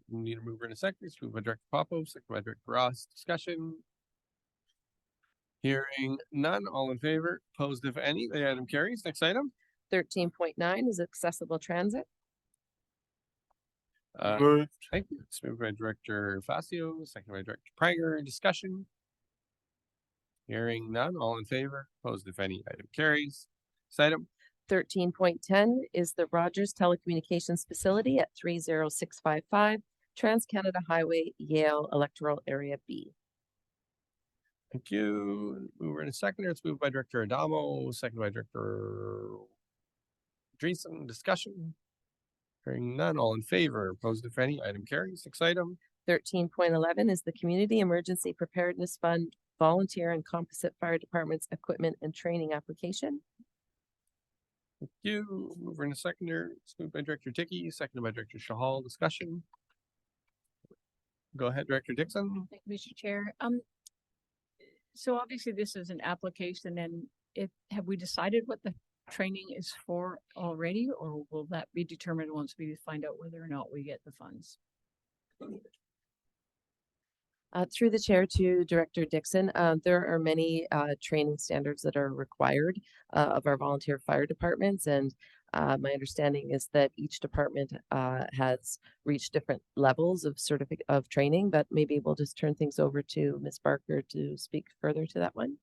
need a mover in a second. It's moved by Director Popo, second by Director Ross. Discussion. Hearing none. All in favor? Opposed, if any? The item carries. Next item. 13.9 is accessible transit. Thank you. It's moved by Director Facio, second by Director Prager. Discussion. Hearing none. All in favor? Opposed, if any? Item carries. Next item. 13.10 is the Rogers Telecommunications Facility at 30655 Trans-Canada Highway, Yale Electoral Area B. Thank you. Mover in a second. It's moved by Director Adamo, second by Director Dreesen. Discussion. Hearing none. All in favor? Opposed, if any? Item carries. Next item. 13.11 is the Community Emergency Preparedness Fund Volunteer and Composite Fire Departments Equipment and Training Application. Thank you. Mover in a seconder. It's moved by Director Dickey, seconded by Director Shahal. Discussion. Go ahead, Director Dixon. Thank you, Mr. Chair. So obviously this is an application, and have we decided what the training is for already, or will that be determined once we find out whether or not we get the funds? Through the chair to Director Dixon, there are many training standards that are required of our volunteer fire departments, and my understanding is that each department has reached different levels of training, but maybe we'll just turn things over to Ms. Barker to speak further to that one.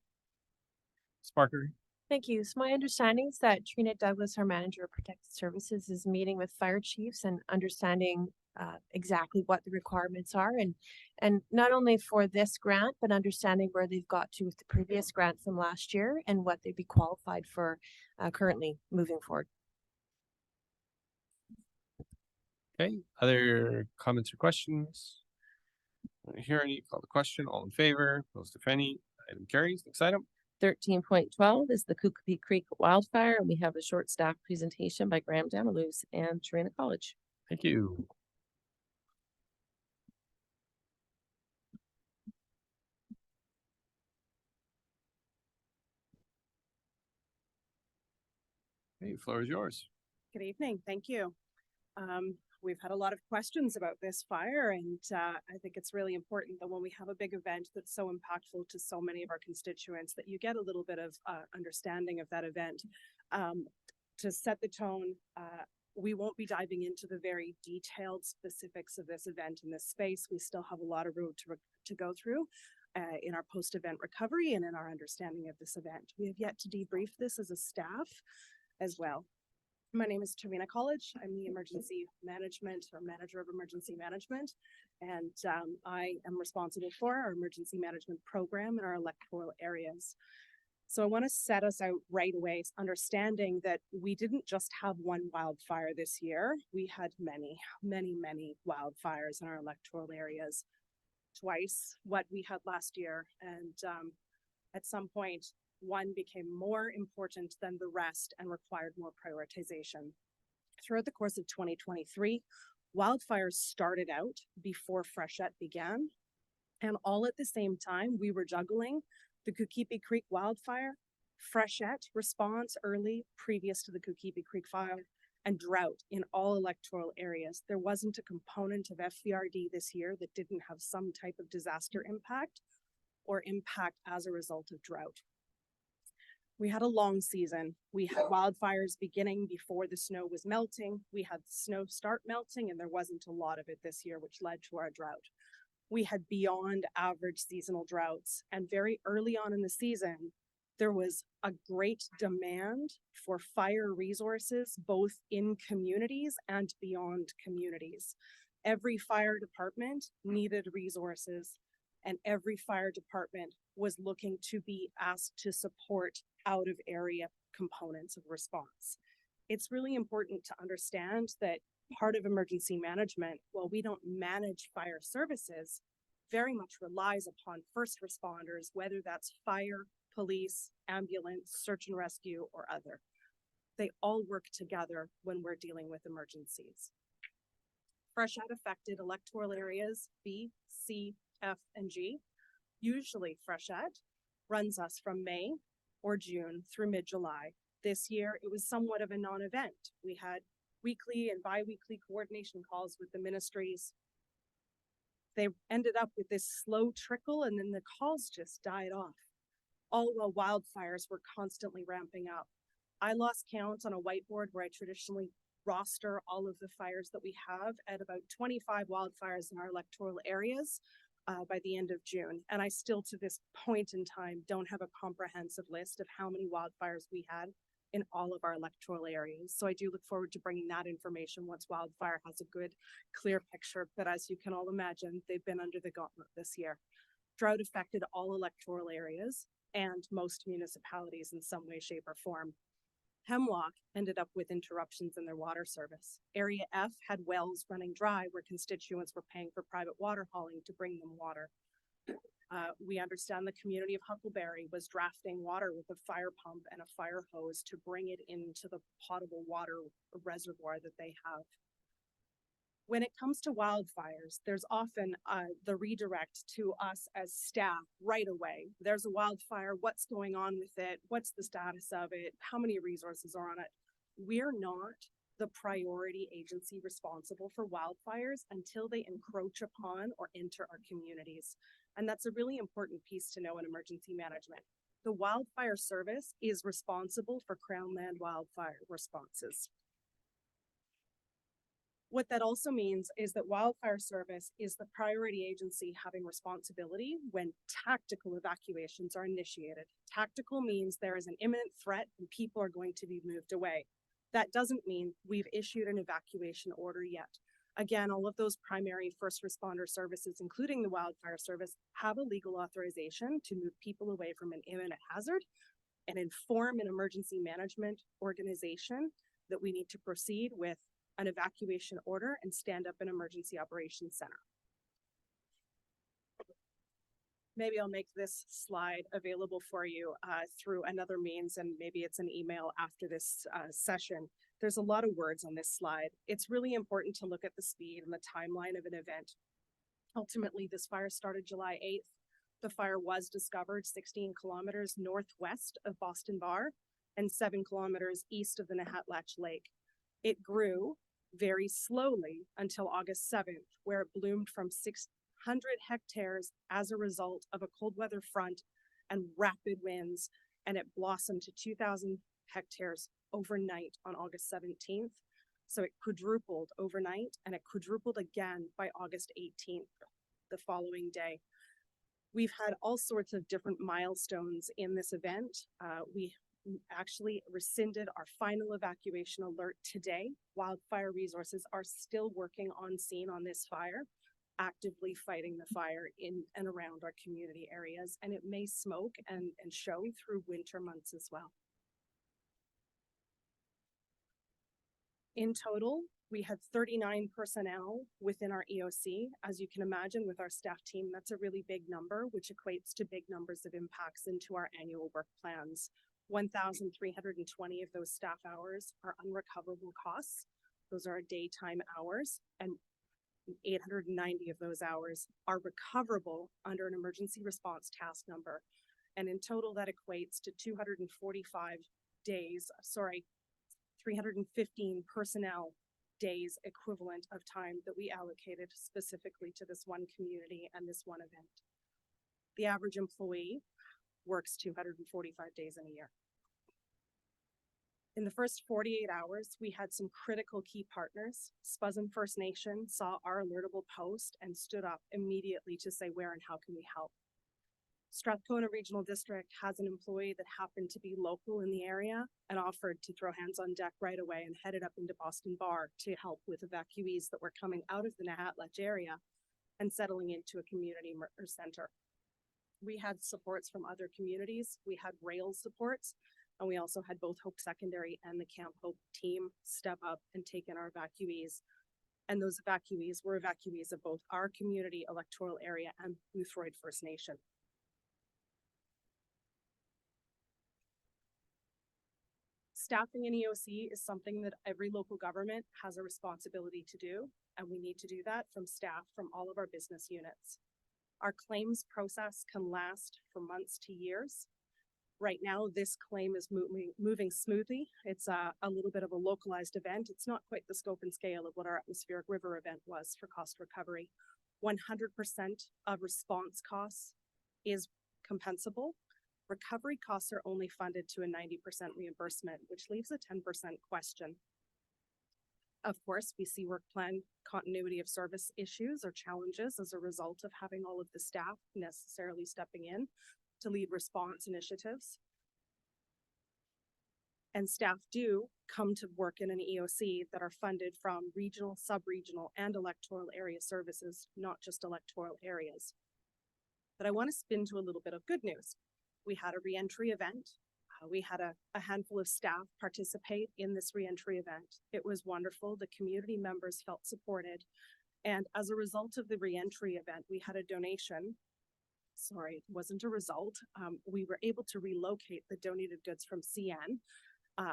Ms. Barker. Thank you. So my understanding is that Trina Douglas, our manager of protected services, is meeting with fire chiefs and understanding exactly what the requirements are, and not only for this grant, but understanding where they've got to with the previous grant from last year and what they'd be qualified for currently moving forward. Okay, other comments or questions? Don't hear any, call the question, all in favor, opposed if any, item carries. Next item. 13.12 is the Kookapi Creek wildfire, and we have a short staff presentation by Graham Damaluz and Trina College. Thank you. Hey, floor is yours. Good evening. Thank you. We've had a lot of questions about this fire, and I think it's really important that when we have a big event that's so impactful to so many of our constituents, that you get a little bit of understanding of that event. To set the tone, we won't be diving into the very detailed specifics of this event in this space. We still have a lot of road to go through in our post-event recovery and in our understanding of this event. We have yet to debrief this as a staff as well. My name is Trina College. I'm the emergency management or manager of emergency management, and I am responsible for our emergency management program in our electoral areas. So I want to set us out right away, understanding that we didn't just have one wildfire this year. We had many, many, many wildfires in our electoral areas, twice what we had last year. And at some point, one became more important than the rest and required more prioritization. Throughout the course of 2023, wildfires started out before freshet began. And all at the same time, we were juggling the Kookapi Creek wildfire, freshet response early previous to the Kookapi Creek fire, and drought in all electoral areas. There wasn't a component of FVRD this year that didn't have some type of disaster impact or impact as a result of drought. We had a long season. We had wildfires beginning before the snow was melting. We had the snow start melting, and there wasn't a lot of it this year, which led to our drought. We had beyond average seasonal droughts, and very early on in the season, there was a great demand for fire resources, both in communities and beyond communities. Every fire department needed resources, and every fire department was looking to be asked to support out of area components of response. It's really important to understand that part of emergency management, while we don't manage fire services, very much relies upon first responders, whether that's fire, police, ambulance, search and rescue, or other. They all work together when we're dealing with emergencies. Freshet affected electoral areas B, C, F, and G. Usually freshet runs us from May or June through mid-July. This year, it was somewhat of a non-event. We had weekly and bi-weekly coordination calls with the ministries. They ended up with this slow trickle, and then the calls just died off, all while wildfires were constantly ramping up. I lost count on a whiteboard where I traditionally roster all of the fires that we have at about 25 wildfires in our electoral areas by the end of June. And I still, to this point in time, don't have a comprehensive list of how many wildfires we had in all of our electoral areas. So I do look forward to bringing that information once wildfire has a good, clear picture. But as you can all imagine, they've been under the gauntlet this year. Drought affected all electoral areas and most municipalities in some way, shape, or form. Hemlock ended up with interruptions in their water service. Area F had wells running dry where constituents were paying for private water hauling to bring them water. We understand the community of Huckleberry was drafting water with a fire pump and a fire hose to bring it into the potable water reservoir that they have. When it comes to wildfires, there's often the redirect to us as staff right away. There's a wildfire, what's going on with it? What's the status of it? How many resources are on it? We're not the priority agency responsible for wildfires until they encroach upon or enter our communities. And that's a really important piece to know in emergency management. The wildfire service is responsible for Crown Land wildfire responses. What that also means is that wildfire service is the priority agency having responsibility when tactical evacuations are initiated. Tactical means there is an imminent threat and people are going to be moved away. That doesn't mean we've issued an evacuation order yet. Again, all of those primary first responder services, including the wildfire service, have a legal authorization to move people away from an imminent hazard and inform an emergency management organization that we need to proceed with an evacuation order, and stand up an emergency operations center. Maybe I'll make this slide available for you through another means, and maybe it's an email after this session. There's a lot of words on this slide. It's really important to look at the speed and the timeline of an event. Ultimately, this fire started July 8th. The fire was discovered 16 kilometers northwest of Boston Bar and 7 kilometers east of the Nahatlatch Lake. It grew very slowly until August 7th, where it bloomed from 600 hectares as a result of a cold weather front and rapid winds, and it blossomed to 2,000 hectares overnight on August 17th. So it quadrupled overnight, and it quadrupled again by August 18th, the following day. We've had all sorts of different milestones in this event. We actually rescinded our final evacuation alert today. Wildfire Resources are still working on scene on this fire, actively fighting the fire in and around our community areas, and it may smoke and show through winter months as well. In total, we had 39 personnel within our EOC. As you can imagine, with our staff team, that's a really big number, which equates to big numbers of impacts into our annual work plans. 1,320 of those staff hours are unrecoverable costs. Those are our daytime hours, and 890 of those hours are recoverable under an emergency response task number. And in total, that equates to 245 days, 315 personnel days equivalent of time that we allocated specifically to this one community and this one event. The average employee works 245 days in a year. In the first 48 hours, we had some critical key partners. Spuzzum First Nation saw our alertable post and stood up immediately to say, where and how can we help? Strathcona Regional District has an employee that happened to be local in the area and offered to throw hands on deck right away and headed up into Boston Bar to help with evacuees that were coming out of the Nahatlatch area and settling into a community center. We had supports from other communities. We had rail supports, and we also had both Hope Secondary and the Camp Hope team step up and take in our evacuees. And those evacuees were evacuees of both our community electoral area and Boothroyd First Nation. Staffing in EOC is something that every local government has a responsibility to do, and we need to do that from staff from all of our business units. Our claims process can last for months to years. Right now, this claim is moving smoothly. It's a little bit of a localized event. It's not quite the scope and scale of what our atmospheric river event was for cost recovery. 100% of response costs is compensable. Recovery costs are only funded to a 90% reimbursement, which leaves a 10% question. Of course, we see work plan continuity of service issues or challenges as a result of having all of the staff necessarily stepping in to lead response initiatives. And staff do come to work in an EOC that are funded from regional, sub-regional, and electoral area services, not just electoral areas. But I want to spin to a little bit of good news. We had a reentry event. We had a handful of staff participate in this reentry event. It was wonderful. The community members felt supported. And as a result of the reentry event, we had a donation. Sorry, it wasn't a result. We were able to relocate the donated goods from CN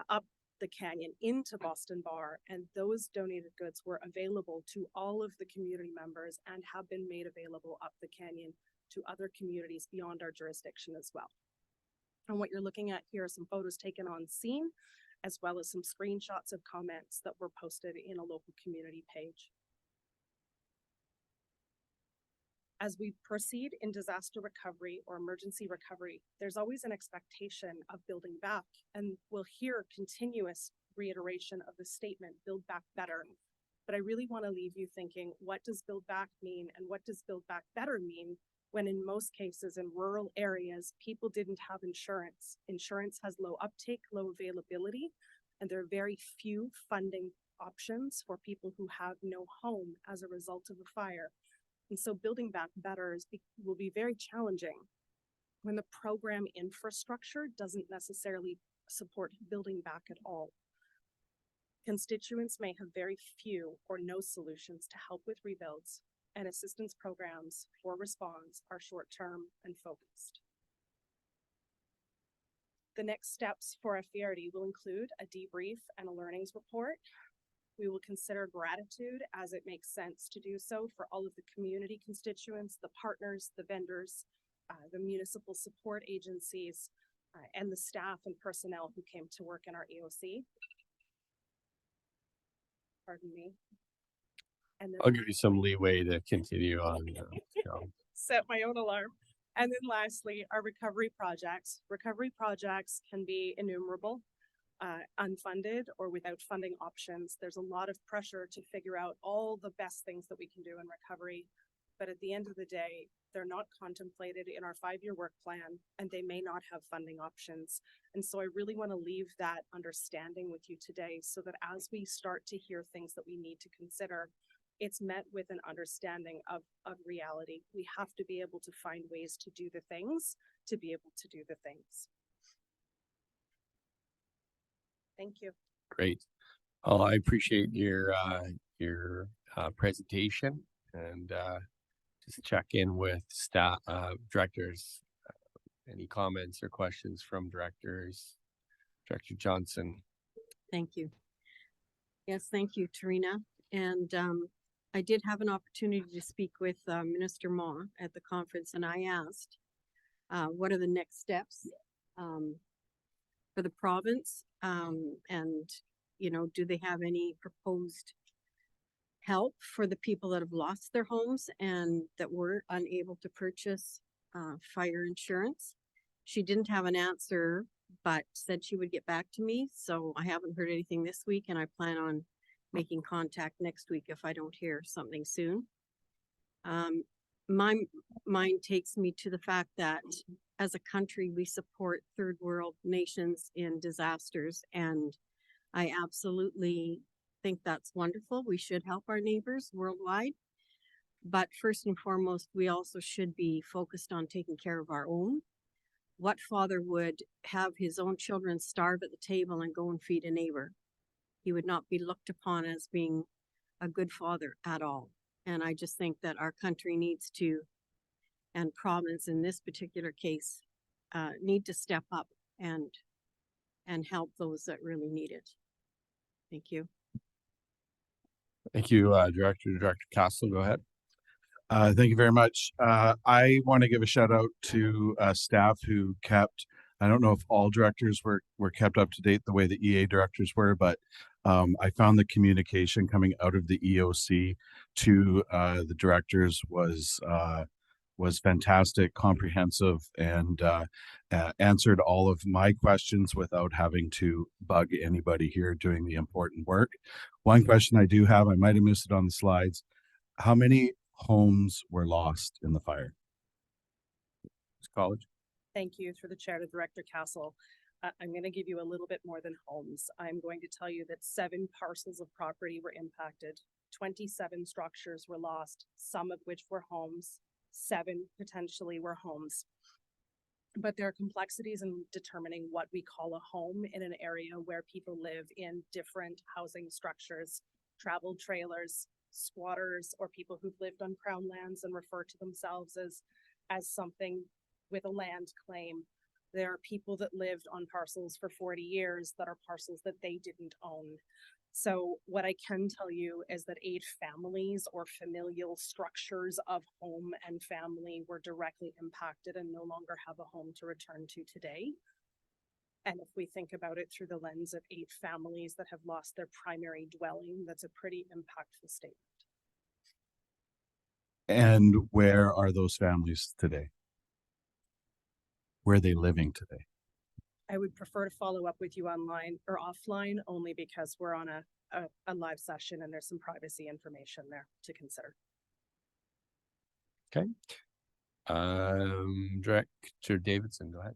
up the canyon into Boston Bar, and those donated goods were available to all of the community members and have been made available up the canyon to other communities beyond our jurisdiction as well. And what you're looking at here are some photos taken on scene, as well as some screenshots of comments that were posted in a local community page. As we proceed in disaster recovery or emergency recovery, there's always an expectation of building back, and we'll hear continuous reiteration of the statement, build back better. But I really want to leave you thinking, what does build back mean, and what does build back better mean when in most cases in rural areas, people didn't have insurance. Insurance has low uptake, low availability, and there are very few funding options for people who have no home as a result of a fire. And so building back better will be very challenging when the program infrastructure doesn't necessarily support building back at all. Constituents may have very few or no solutions to help with rebuilds, and assistance programs for response are short-term and focused. The next steps for FVRD will include a debrief and a learnings report. We will consider gratitude as it makes sense to do so for all of the community constituents, the partners, the vendors, the municipal support agencies, and the staff and personnel who came to work in our EOC. Pardon me. And then I'll give you some leeway to continue on. set my own alarm. And then lastly, our recovery projects. Recovery projects can be innumerable, unfunded or without funding options. There's a lot of pressure to figure out all the best things that we can do in recovery. But at the end of the day, they're not contemplated in our 5-year work plan, and they may not have funding options. And so I really want to leave that understanding with you today so that as we start to hear things that we need to consider, it's met with an understanding of reality. We have to be able to find ways to do the things, to be able to do the things. Thank you. Great. Well, I appreciate your presentation, and just check in with staff, directors. Any comments or questions from directors? Director Johnson. Thank you. Yes, thank you, Tarina. And I did have an opportunity to speak with Minister Ma at the conference, and I asked, what are the next steps for the province? And, you know, do they have any proposed help for the people that have lost their homes and that were unable to purchase fire insurance? She didn't have an answer, but said she would get back to me. So I haven't heard anything this week, and I plan on making contact next week if I don't hear something soon. My mind takes me to the fact that as a country, we support third world nations in disasters, and I absolutely think that's wonderful. We should help our neighbors worldwide. But first and foremost, we also should be focused on taking care of our own. What father would have his own children starve at the table and go and feed a neighbor? He would not be looked upon as being a good father at all. And I just think that our country needs to, and province in this particular case, need to step up and help those that really need it. Thank you. Thank you, Director Castle. Go ahead. Thank you very much. I want to give a shout out to staff who kept, I don't know if all directors were kept up to date the way the EA directors were, but I found the communication coming out of the EOC to the directors was fantastic, comprehensive, and answered all of my questions without having to bug anybody here doing the important work. One question I do have, I might have missed it on the slides. How many homes were lost in the fire? College. Thank you through the chair to Director Castle. I'm going to give you a little bit more than homes. I'm going to tell you that 7 parcels of property were impacted. 27 structures were lost, some of which were homes. 7 potentially were homes. But there are complexities in determining what we call a home in an area where people live in different housing structures, travel trailers, squatters, or people who've lived on crown lands and refer to themselves as something with a land claim. There are people that lived on parcels for 40 years that are parcels that they didn't own. So what I can tell you is that 8 families or familial structures of home and family were directly impacted and no longer have a home to return to today. And if we think about it through the lens of 8 families that have lost their primary dwelling, that's a pretty impactful statement. And where are those families today? Where are they living today? I would prefer to follow up with you online or offline, only because we're on a live session and there's some privacy information there to consider. Okay. Director Davidson, go ahead.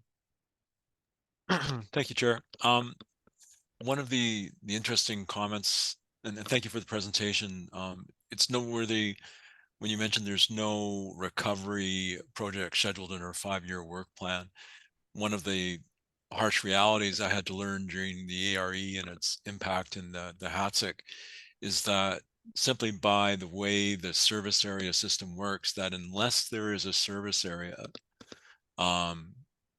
Thank you, Chair. One of the interesting comments, and thank you for the presentation. It's noteworthy when you mentioned there's no recovery project scheduled in our 5-year work plan. One of the harsh realities I had to learn during the ARE and its impact in the HATSIC is that simply by the way the service area system works, that unless there is a service area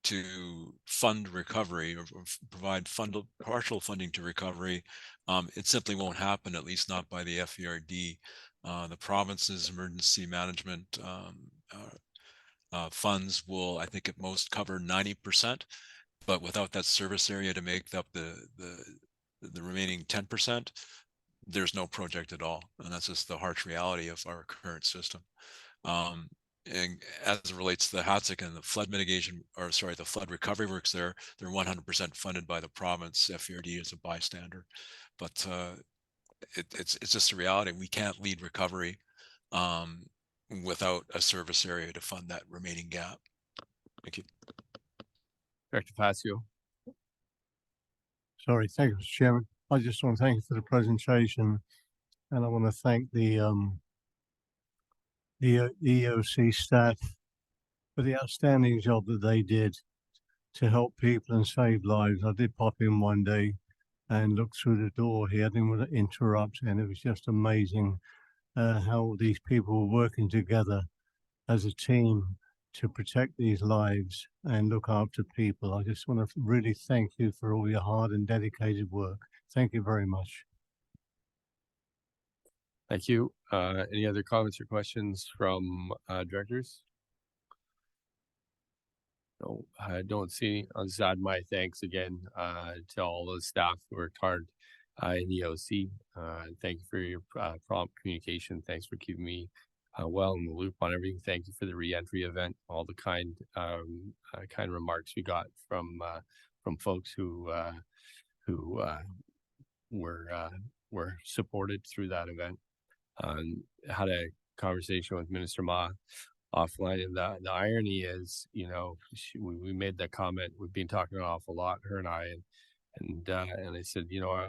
to fund recovery or provide partial funding to recovery, it simply won't happen, at least not by the FERD. The province's emergency management funds will, I think, at most cover 90%, but without that service area to make up the remaining 10%, there's no project at all, and that's just the harsh reality of our current system. And as it relates to the HATSIC and the flood mitigation, or sorry, the flood recovery works there, they're 100% funded by the province. FERD is a bystander, but it's just a reality. We can't lead recovery without a service area to fund that remaining gap. Thank you. Director Facio. Sorry, thank you, Mr. Chairman. I just want to thank you for the presentation, and I want to thank the EOC staff for the outstanding job that they did to help people and save lives. I did pop in one day and look through the door here. I didn't want to interrupt, and it was just amazing how these people were working together as a team to protect these lives and look after people. I just want to really thank you for all your hard and dedicated work. Thank you very much. Thank you. Any other comments or questions from directors? No, I don't see. I'll just add my thanks again to all the staff who worked hard in the OC. Thank you for your prompt communication. Thanks for keeping me well in the loop on everything. Thank you for the re-entry event, all the kind remarks we got from folks who were supported through that event. Had a conversation with Minister Ma offline, and the irony is, you know, we made that comment. We've been talking an awful lot, her and I, and I said, you know,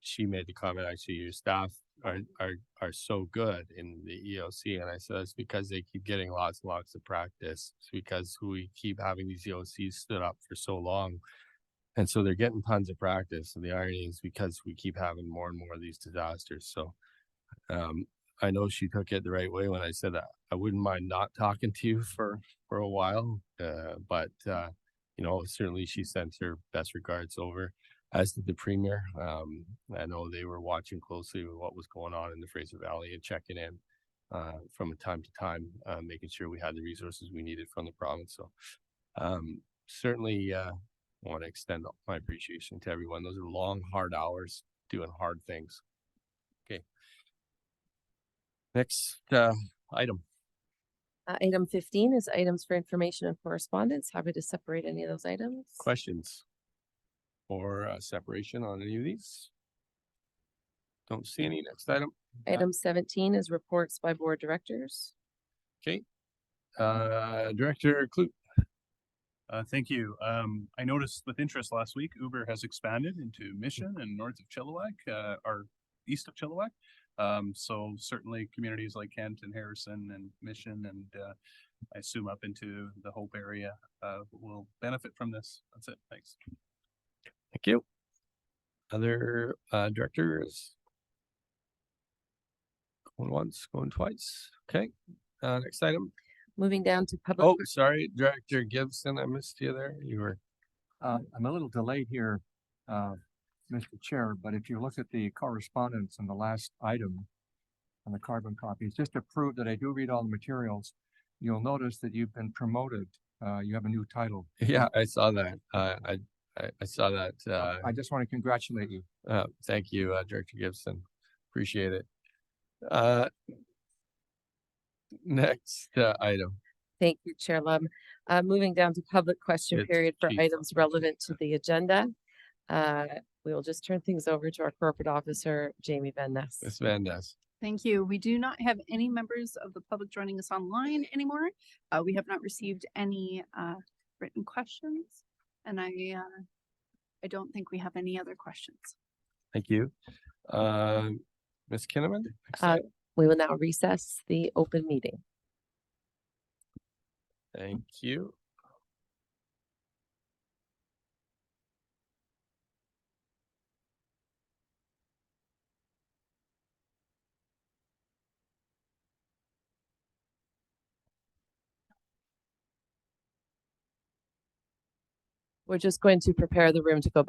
she made the comment, actually, your staff are so good in the EOC, and I said that's because they keep getting lots and lots of practice. It's because we keep having these EOCs stood up for so long, and so they're getting tons of practice. And the irony is because we keep having more and more of these disasters. So I know she took it the right way when I said that I wouldn't mind not talking to you for a while, but you know, certainly she sent her best regards over, as did the Premier. I know they were watching closely with what was going on in the Fraser Valley and checking in from time to time, making sure we had the resources we needed from the province. So certainly want to extend my appreciation to everyone. Those are long, hard hours doing hard things. Okay. Next item. Item 15 is items for information and correspondence. Happy to separate any of those items. Questions or separation on any of these? Don't see any. Next item. Item 17 is reports by board directors. Okay. Director Kloot. Thank you. I noticed with interest last week, Uber has expanded into Mission and north of Chilliwack, or east of Chilliwack. So certainly communities like Kent and Harrison and Mission, and I assume up into the Hope area will benefit from this. That's it. Thanks. Thank you. Other directors? Going once, going twice. Okay. Next item. Moving down to public. Oh, sorry, Director Gibson, I missed you there. You were. I'm a little delayed here, Mr. Chair, but if you look at the correspondence in the last item on the carbon copies, just to prove that I do read all the materials, you'll notice that you've been promoted. You have a new title. Yeah, I saw that. I saw that. I just want to congratulate you. Thank you, Director Gibson. Appreciate it. Next item. Thank you, Chair Lum. Moving down to public question period for items relevant to the agenda. We will just turn things over to our corporate officer, Jamie Van Ness. Ms. Van Ness. Thank you. We do not have any members of the public joining us online anymore. We have not received any written questions, and I don't think we have any other questions. Thank you. Ms. Kinnaman? We will now recess the open meeting. Thank you. We're just going to prepare the room to go back